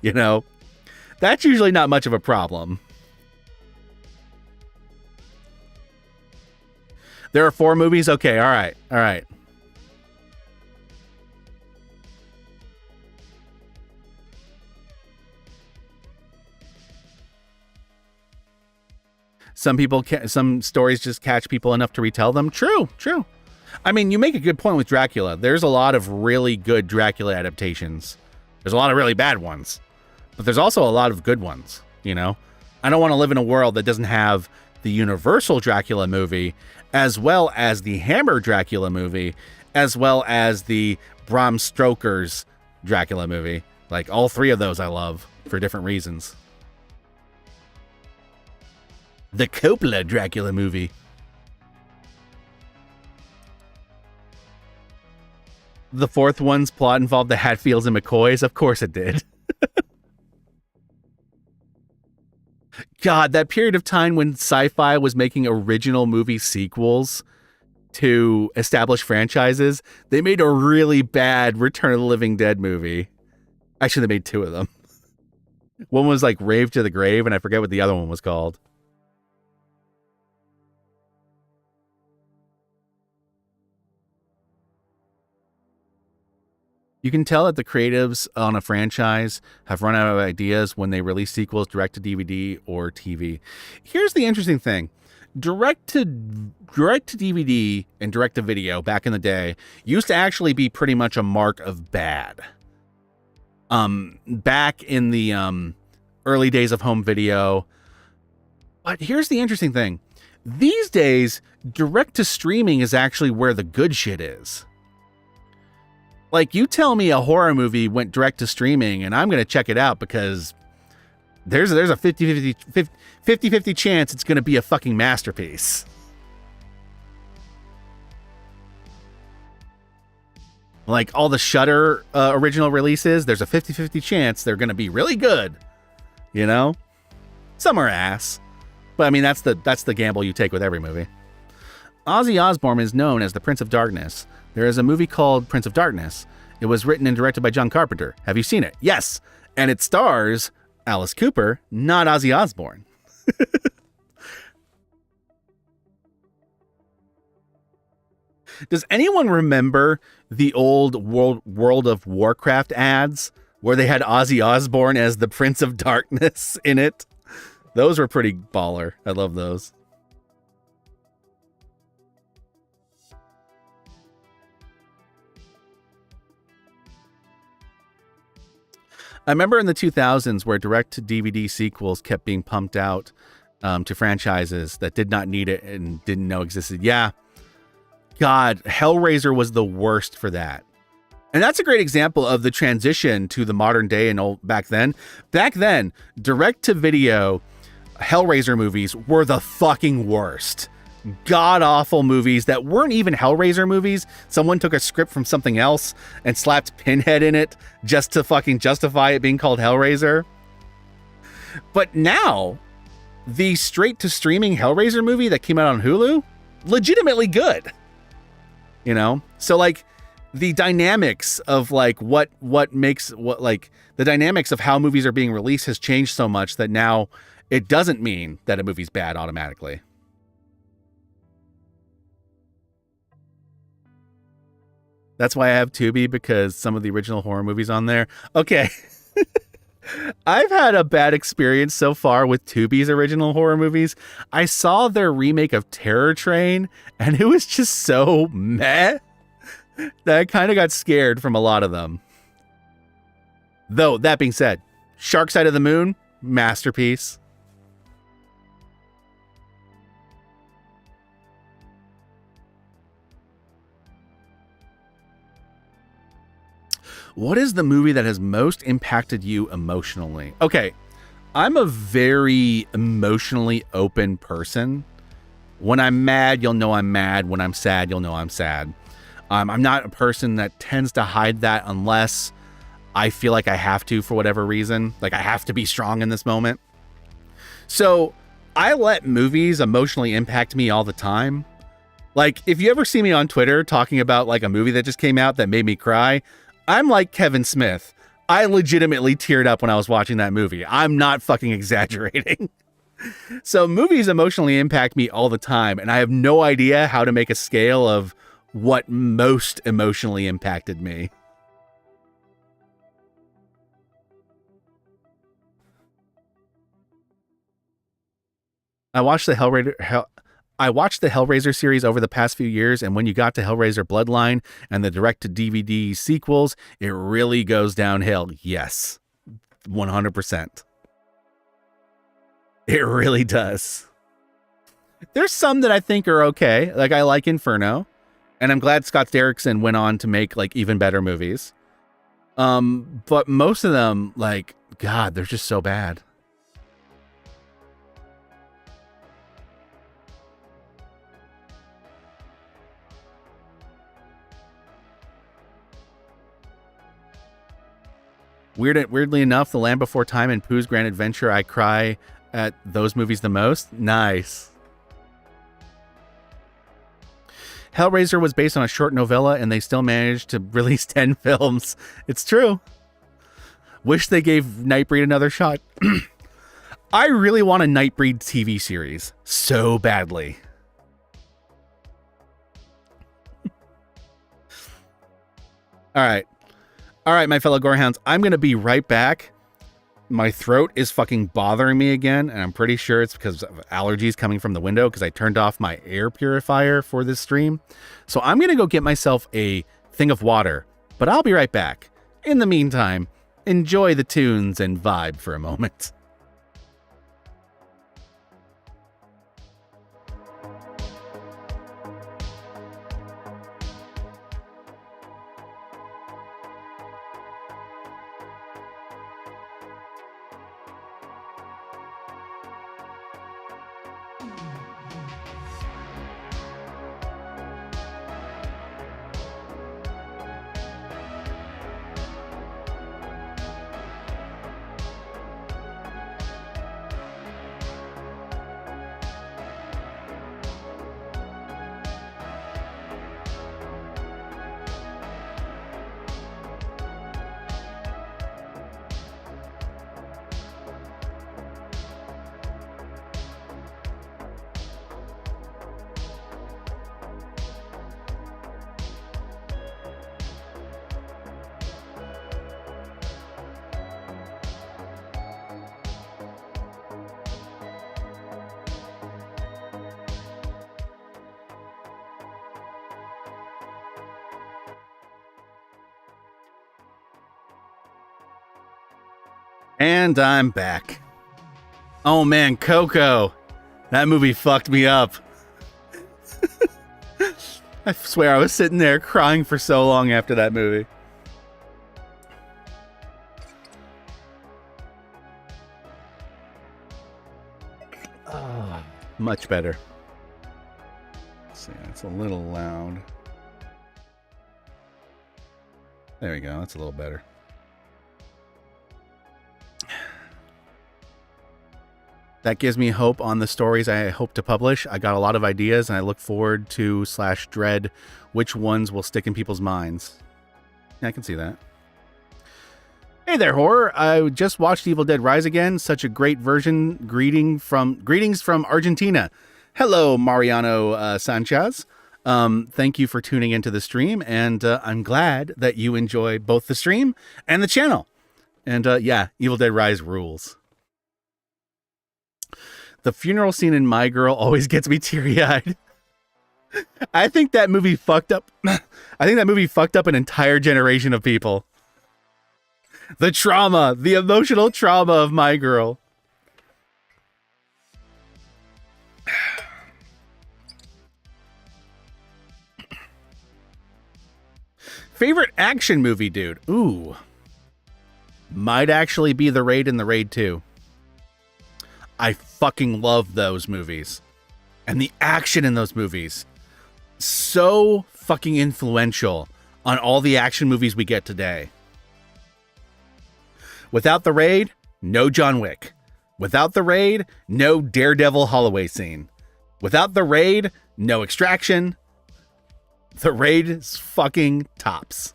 You know, that's usually not much of a problem. There are 4 movies. Okay. All right. Some stories just catch people enough to retell them. True. I mean, you make a good point with Dracula. There's a lot of really good Dracula adaptations. There's a lot of really bad ones, but there's also a lot of good ones, you know? I don't want to live in a world that doesn't have the Universal Dracula movie, as well as the Hammer Dracula movie, as well as the Bram Stoker's Dracula movie. Like, all 3 of those I love for different reasons. The Coppola Dracula movie. The 4th one's plot involved the Hatfields and McCoys. Of course it did. God, that period of time when sci-fi was making original movie sequels to establish franchises, they made a really bad Return of the Living Dead movie. Actually, they made 2 of them. One was like Rave to the Grave, and I forget what the other one was called. You can tell that the creatives on a franchise have run out of ideas when they release sequels direct to DVD or TV. Here's the interesting thing. Direct to DVD and direct to video back in the day used to actually be pretty much a mark of bad. Back in the early days of home video. But here's the interesting thing. These days, direct to streaming is actually where the good shit is. Like, you tell me a horror movie went direct to streaming and I'm going to check it out because there's a 50-50 chance it's going to be a fucking masterpiece. Like all the Shudder original releases, there's a 50-50 chance they're going to be really good. You know? Some are ass. But I mean, that's the gamble you take with every movie. Ozzy Osbourne is known as the Prince of Darkness. There is a movie called Prince of Darkness. It was written and directed by John Carpenter. Have you seen it? Yes. And it stars Alice Cooper, not Ozzy Osbourne. Does anyone remember the old World of Warcraft ads where they had Ozzy Osbourne as the Prince of Darkness in it? Those were pretty baller. I love those. I remember in the 2000s where direct-to-DVD sequels kept being pumped out to franchises that did not need it and didn't know existed. Yeah, God, Hellraiser was the worst for that. And that's a great example of the transition to the modern day and back then. Back then, direct-to-video Hellraiser movies were the fucking worst. God-awful movies that weren't even Hellraiser movies. Someone took a script from something else and slapped Pinhead in it just to fucking justify it being called Hellraiser. But now, the straight-to-streaming Hellraiser movie that came out on Hulu, legitimately good. You know? So, like, the dynamics of like what makes what like the dynamics of how movies are being released has changed so much that now it doesn't mean that a movie's bad automatically. That's why I have Tubi, because some of the original horror movies on there. Okay. I've had a bad experience so far with Tubi's original horror movies. I saw their remake of Terror Train and it was just so meh that I kind of got scared from a lot of them. Though, that being said, Shark Side of the Moon, masterpiece. What is the movie that has most impacted you emotionally? Okay, I'm a very emotionally open person. When I'm mad, you'll know I'm mad. When I'm sad, you'll know I'm sad. I'm not a person that tends to hide that unless I feel like I have to for whatever reason. Like I have to be strong in this moment. So I let movies emotionally impact me all the time. Like if you ever see me on Twitter talking about like a movie that just came out that made me cry, I'm like Kevin Smith. I legitimately teared up when I was watching that movie. I'm not fucking exaggerating. So movies emotionally impact me all the time, and I have no idea how to make a scale of what most emotionally impacted me. I watched the Hellraiser series over the past few years, and when you got to Hellraiser Bloodline and the direct-to-DVD sequels, it really goes downhill. Yes, 100%. It really does. There's some that I think are okay. Like, I like Inferno. And I'm glad Scott Derrickson went on to make like even better movies. But most of them, like, God, they're just so bad. Weirdly enough, The Land Before Time and Pooh's Grand Adventure, I cry at those movies the most. Nice. Hellraiser was based on a short novella, and they still managed to release 10 films. It's true. Wish they gave Nightbreed another shot. I really want a Nightbreed TV series so badly. All right, my fellow Gorehounds, I'm going to be right back. My throat is fucking bothering me again, and I'm pretty sure it's because of allergies coming from the window because I turned off my air purifier for this stream. So I'm going to go get myself a thing of water, but I'll be right back. In the meantime, enjoy the tunes and vibe for a moment. And I'm back. Oh man, Coco. That movie fucked me up. I swear I was sitting there crying for so long after that movie. Much better. Let's see, it's a little loud. There we go, that's a little better. That gives me hope on the stories I hope to publish. I got a lot of ideas, and I look forward to / dread which ones will stick in people's minds. Yeah, I can see that. Hey there, horror. I just watched Evil Dead Rise again. Such a great version. Greetings from Argentina. Hello, Mariano Sanchez. Thank you for tuning into the stream, and I'm glad that you enjoy both the stream and the channel. And yeah, Evil Dead Rise rules. The funeral scene in My Girl always gets me teary-eyed. I think that movie fucked up. I think that movie fucked up an entire generation of people. The trauma, the emotional trauma of My Girl. Favorite action movie, dude? Ooh. Might actually be The Raid and The Raid 2. I fucking love those movies. And the action in those movies. So fucking influential on all the action movies we get today. Without The Raid, no John Wick. Without The Raid, no Daredevil Holloway scene. Without The Raid, no Extraction. The Raid is fucking tops.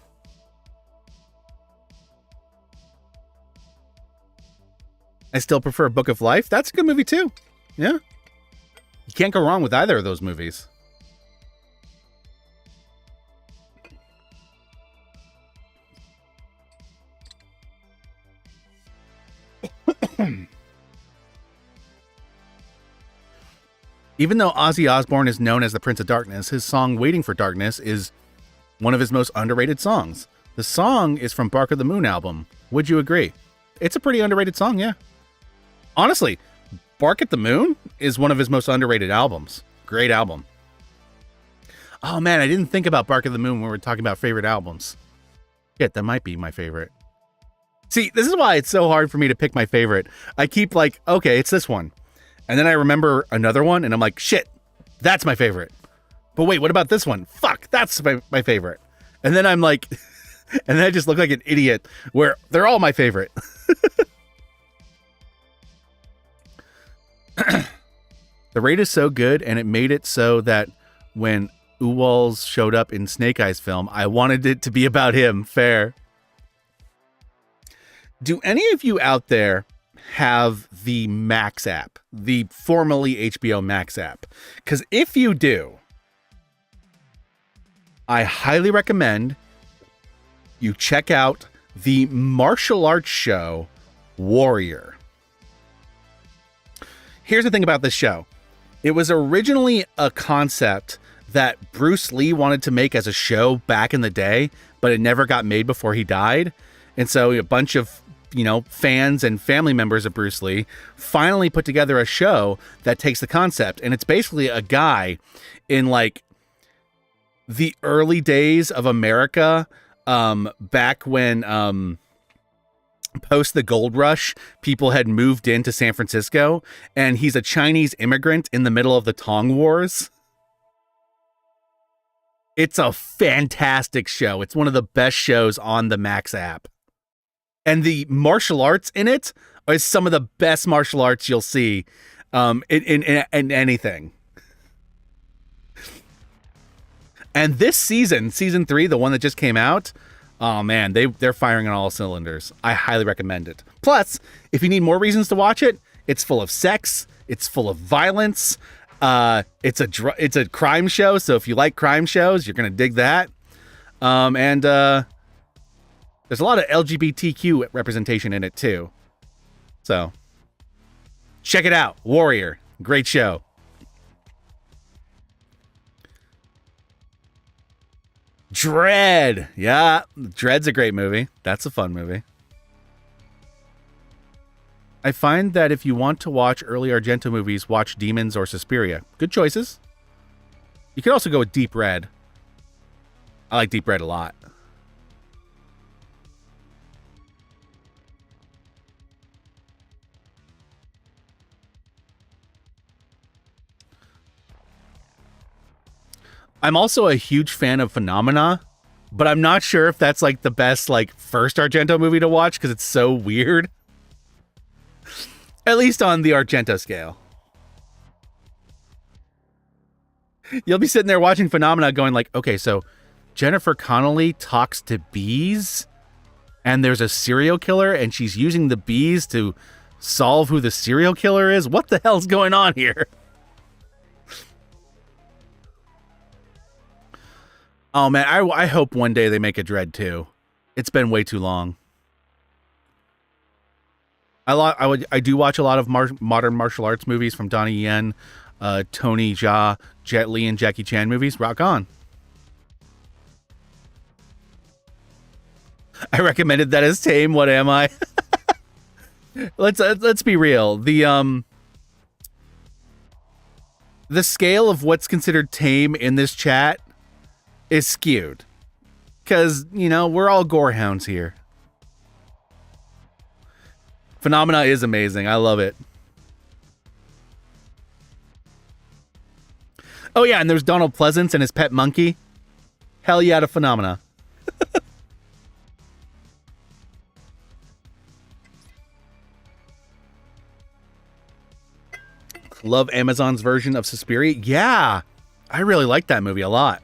I still prefer Book of Life. That's a good movie too. Yeah. You can't go wrong with either of those movies. Even though Ozzy Osbourne is known as the Prince of Darkness, his song Waiting for Darkness is one of his most underrated songs. The song is from Bark of the Moon album. Would you agree? It's a pretty underrated song, yeah. Honestly, Bark at the Moon is one of his most underrated albums. Great album. Oh man, I didn't think about Bark at the Moon when we were talking about favorite albums. Shit, that might be my favorite. See, this is why it's so hard for me to pick my favorite. I keep like, okay, it's this one. And then I remember another one, and I'm like, shit, that's my favorite. But wait, what about this one? Fuck, that's my favorite. And then I'm like, and then I just look like an idiot where they're all my favorite. The Raid is so good, and it made it so that when Uwals showed up in Snake Eyes film, I wanted it to be about him. Fair. Do any of you out there have the Max app, the formerly HBO Max app? Because if you do, I highly recommend you check out the martial arts show Warrior. Here's the thing about this show. It was originally a concept that Bruce Lee wanted to make as a show back in the day, but it never got made before he died. And so a bunch of fans and family members of Bruce Lee finally put together a show that takes the concept, and it's basically a guy in like the early days of America, back when post the gold rush, people had moved into San Francisco, and he's a Chinese immigrant in the middle of the Tong Wars. It's a fantastic show. It's one of the best shows on the Max app. And the martial arts in it is some of the best martial arts you'll see in anything. And this season 3, the one that just came out, oh man, they're firing on all cylinders. I highly recommend it. Plus, if you need more reasons to watch it, it's full of sex, it's full of violence, it's a crime show. So if you like crime shows, you're gonna dig that. There's a lot of LGBTQ representation in it too. So check it out. Warrior. Great show. Dread. Yeah. Dread's a great movie. That's a fun movie. I find that if you want to watch early Argento movies, watch Demons or Suspiria. Good choices. You could also go with Deep Red. I like Deep Red a lot. I'm also a huge fan of Phenomena, but I'm not sure if that's like the best like first Argento movie to watch because it's so weird. At least on the Argento scale. You'll be sitting there watching Phenomena going like, okay, so Jennifer Connelly talks to bees and there's a serial killer and she's using the bees to solve who the serial killer is? What the hell's going on here? Oh man, I hope one day they make a Dread 2. It's been way too long. I do watch a lot of modern martial arts movies from Donnie Yen, Tony Jaa, Jet Li, and Jackie Chan movies. Rock on. I recommended that as tame. What am I? Let's be real. The scale of what's considered tame in this chat is skewed. Because, you know, we're all gorehounds here. Phenomena is amazing. I love it. Oh, yeah, and there's Donald Pleasance and his pet monkey. Hell yeah to Phenomena. Love Amazon's version of Suspiria. Yeah, I really like that movie a lot.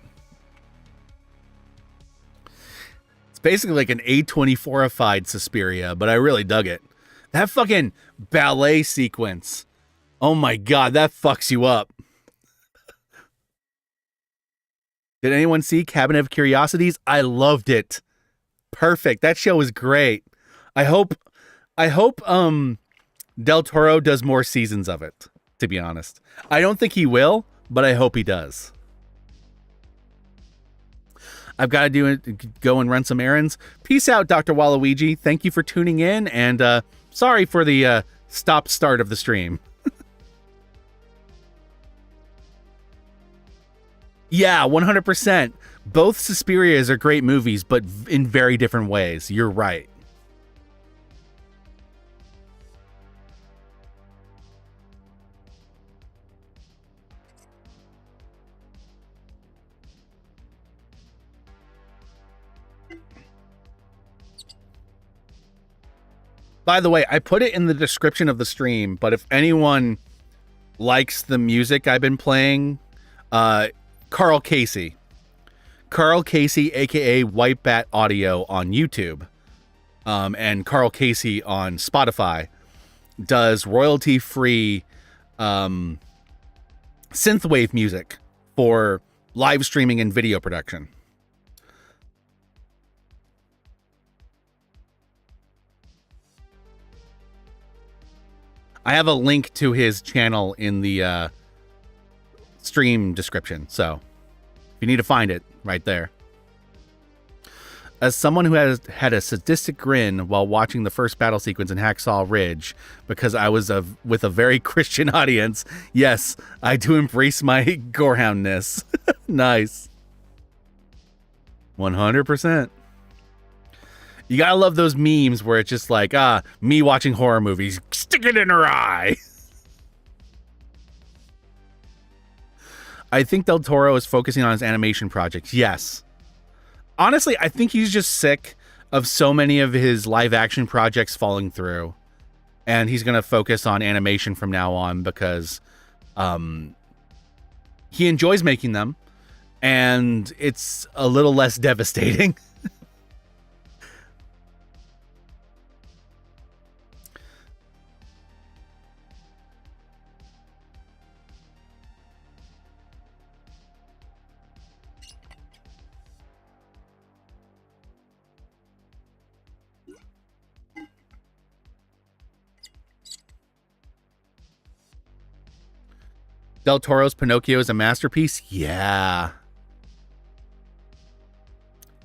It's basically like an A24ified Suspiria, but I really dug it. That fucking ballet sequence. Oh my god, that fucks you up. Did anyone see Cabinet of Curiosities? I loved it. Perfect. That show was great. I hope Del Toro does more seasons of it, to be honest. I don't think he will, but I hope he does. I've got to go and run some errands. Peace out, Dr. Waluigi. Thank you for tuning in, and sorry for the stop-start of the stream. Yeah, 100%. Both Suspirias are great movies, but in very different ways. You're right. By the way, I put it in the description of the stream, but if anyone likes the music I've been playing, Karl Casey, aka White Bat Audio on YouTube, and Karl Casey on Spotify, does royalty-free synthwave music for live streaming and video production. I have a link to his channel in the stream description, so if you need to find it, right there. As someone who has had a sadistic grin while watching the first battle sequence in Hacksaw Ridge, because I was with a very Christian audience, yes, I do embrace my gorehoundness. Nice. 100%. You gotta love those memes where it's just like, me watching horror movies, stick it in her eye. I think Del Toro is focusing on his animation projects. Yes. Honestly, I think he's just sick of so many of his live action projects falling through. And he's going to focus on animation from now on because he enjoys making them. And it's a little less devastating. Del Toro's Pinocchio is a masterpiece? Yeah.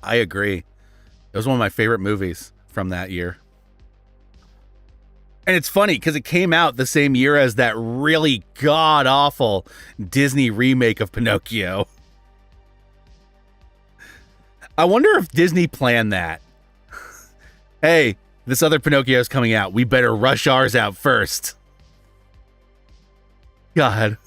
I agree. It was one of my favorite movies from that year. And it's funny because it came out the same year as that really god-awful Disney remake of Pinocchio. I wonder if Disney planned that. Hey, this other Pinocchio's coming out. We better rush ours out first. God.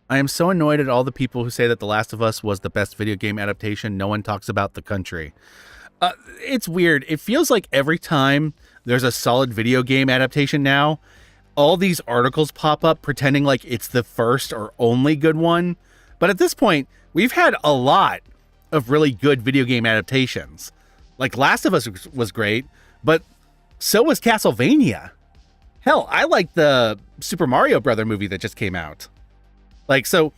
I am so annoyed at all the people who say that The Last of Us was the best video game adaptation. No one talks about The Country. It's weird. It feels like every time there's a solid video game adaptation now, all these articles pop up pretending like it's the first or only good one. But at this point, we've had a lot of really good video game adaptations. Like Last of Us was great, but so was Castlevania. Hell, I like the Super Mario Brother movie that just came out. Like, so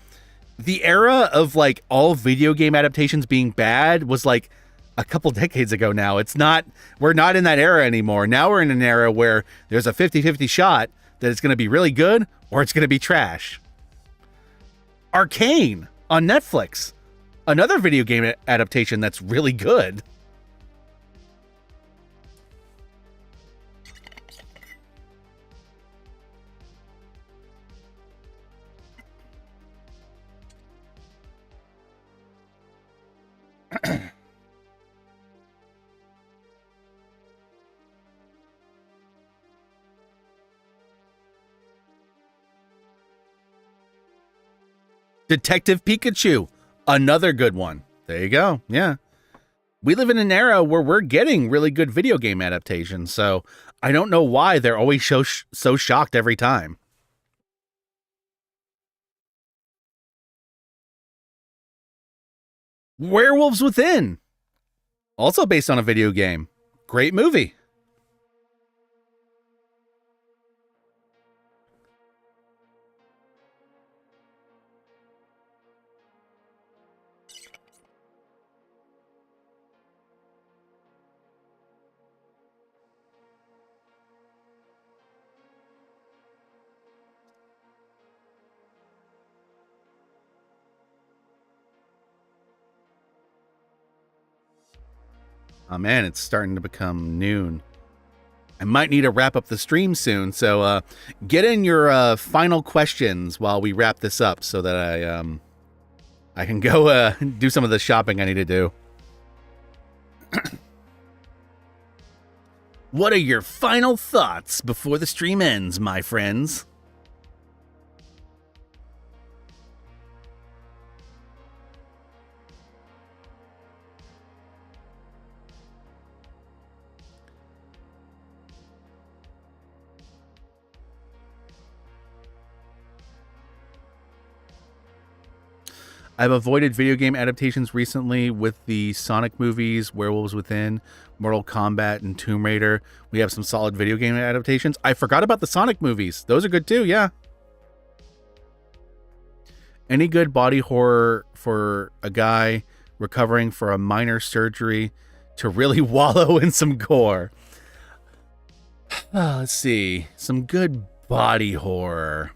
the era of like all video game adaptations being bad was like a couple decades ago now. We're not in that era anymore. Now we're in an era where there's a 50-50 shot that it's going to be really good or it's going to be trash. Arcane on Netflix, another video game adaptation that's really good. Detective Pikachu, another good one. There you go. Yeah. We live in an era where we're getting really good video game adaptations, so I don't know why they're always so shocked every time. Werewolves Within, also based on a video game. Great movie. Oh man, it's starting to become noon. I might need to wrap up the stream soon, so get in your final questions while we wrap this up so that I can go do some of the shopping I need to do. What are your final thoughts before the stream ends, my friends? I've avoided video game adaptations recently with the Sonic movies, Werewolves Within, Mortal Kombat, and Tomb Raider. We have some solid video game adaptations. I forgot about the Sonic movies. Those are good too, yeah. Any good body horror for a guy recovering for a minor surgery to really wallow in some gore? Let's see. Some good body horror.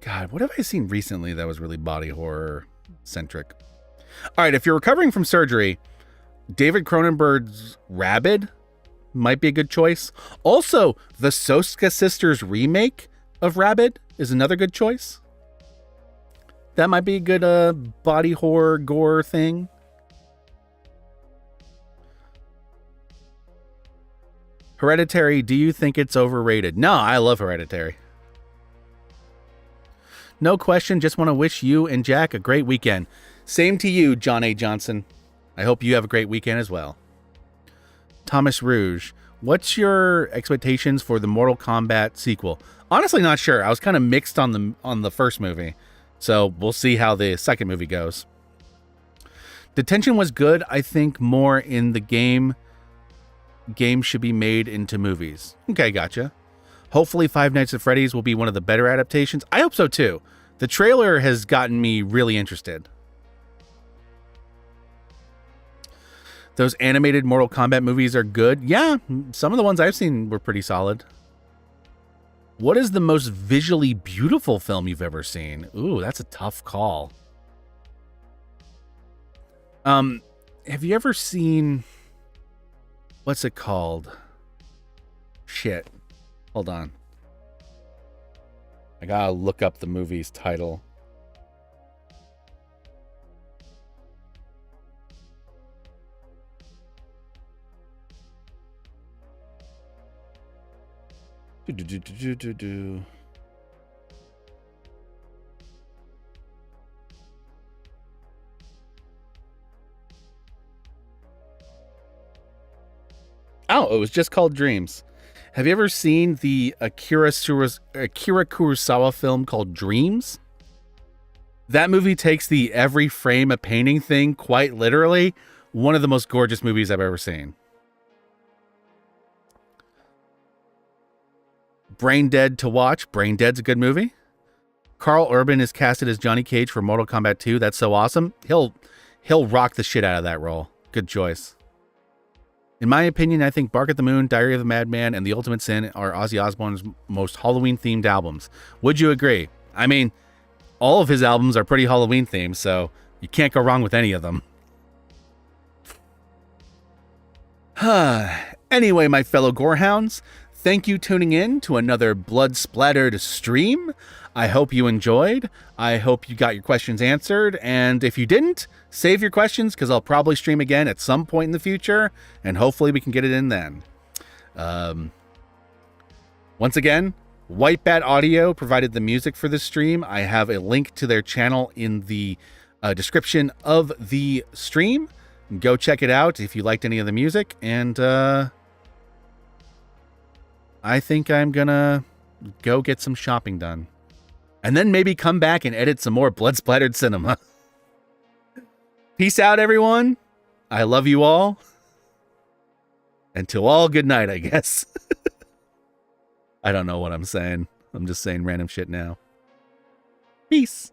God, what have I seen recently that was really body horror centric? All right, if you're recovering from surgery, David Cronenberg's Rabid might be a good choice. Also, the Soska Sisters remake of Rabid is another good choice. That might be a good body horror gore thing. Hereditary, do you think it's overrated? No, I love Hereditary. No question, just want to wish you and Jack a great weekend. Same to you, John A. Johnson. I hope you have a great weekend as well. Thomas Rouge, what's your expectations for the Mortal Kombat sequel? Honestly, not sure. I was kind of mixed on the first movie, so we'll see how the second movie goes. Detention was good. I think more in the game. Games should be made into movies. Okay, gotcha. Hopefully Five Nights at Freddy's will be one of the better adaptations. I hope so too. The trailer has gotten me really interested. Those animated Mortal Kombat movies are good. Yeah, some of the ones I've seen were pretty solid. What is the most visually beautiful film you've ever seen? Ooh, that's a tough call. Have you ever seen... What's it called? shit. Hold on. I gotta look up the movie's title. Oh, it was just called Dreams. Have you ever seen the Akira Kurosawa film called Dreams? That movie takes the every frame a painting thing quite literally. One of the most gorgeous movies I've ever seen. Brain Dead to watch. Brain Dead's a good movie. Karl Urban is casted as Johnny Cage for Mortal Kombat 2. That's so awesome. He'll rock the shit out of that role. Good choice. In my opinion, I think Bark at the Moon, Diary of the Madman, and The Ultimate Sin are Ozzy Osbourne's most Halloween-themed albums. Would you agree? I mean, all of his albums are pretty Halloween-themed, so you can't go wrong with any of them. Anyway, my fellow gorehounds, thank you tuning in to another blood-splattered stream. I hope you enjoyed. I hope you got your questions answered. And if you didn't, save your questions because I'll probably stream again at some point in the future. And hopefully we can get it in then. Once again, White Bat Audio provided the music for this stream. I have a link to their channel in the description of the stream. Go check it out if you liked any of the music. And I think I'm going to go get some shopping done. And then maybe come back and edit some more blood-splattered cinema. Peace out, everyone. I love you all. And to all, good night, I guess. I don't know what I'm saying. I'm just saying random shit now. Peace.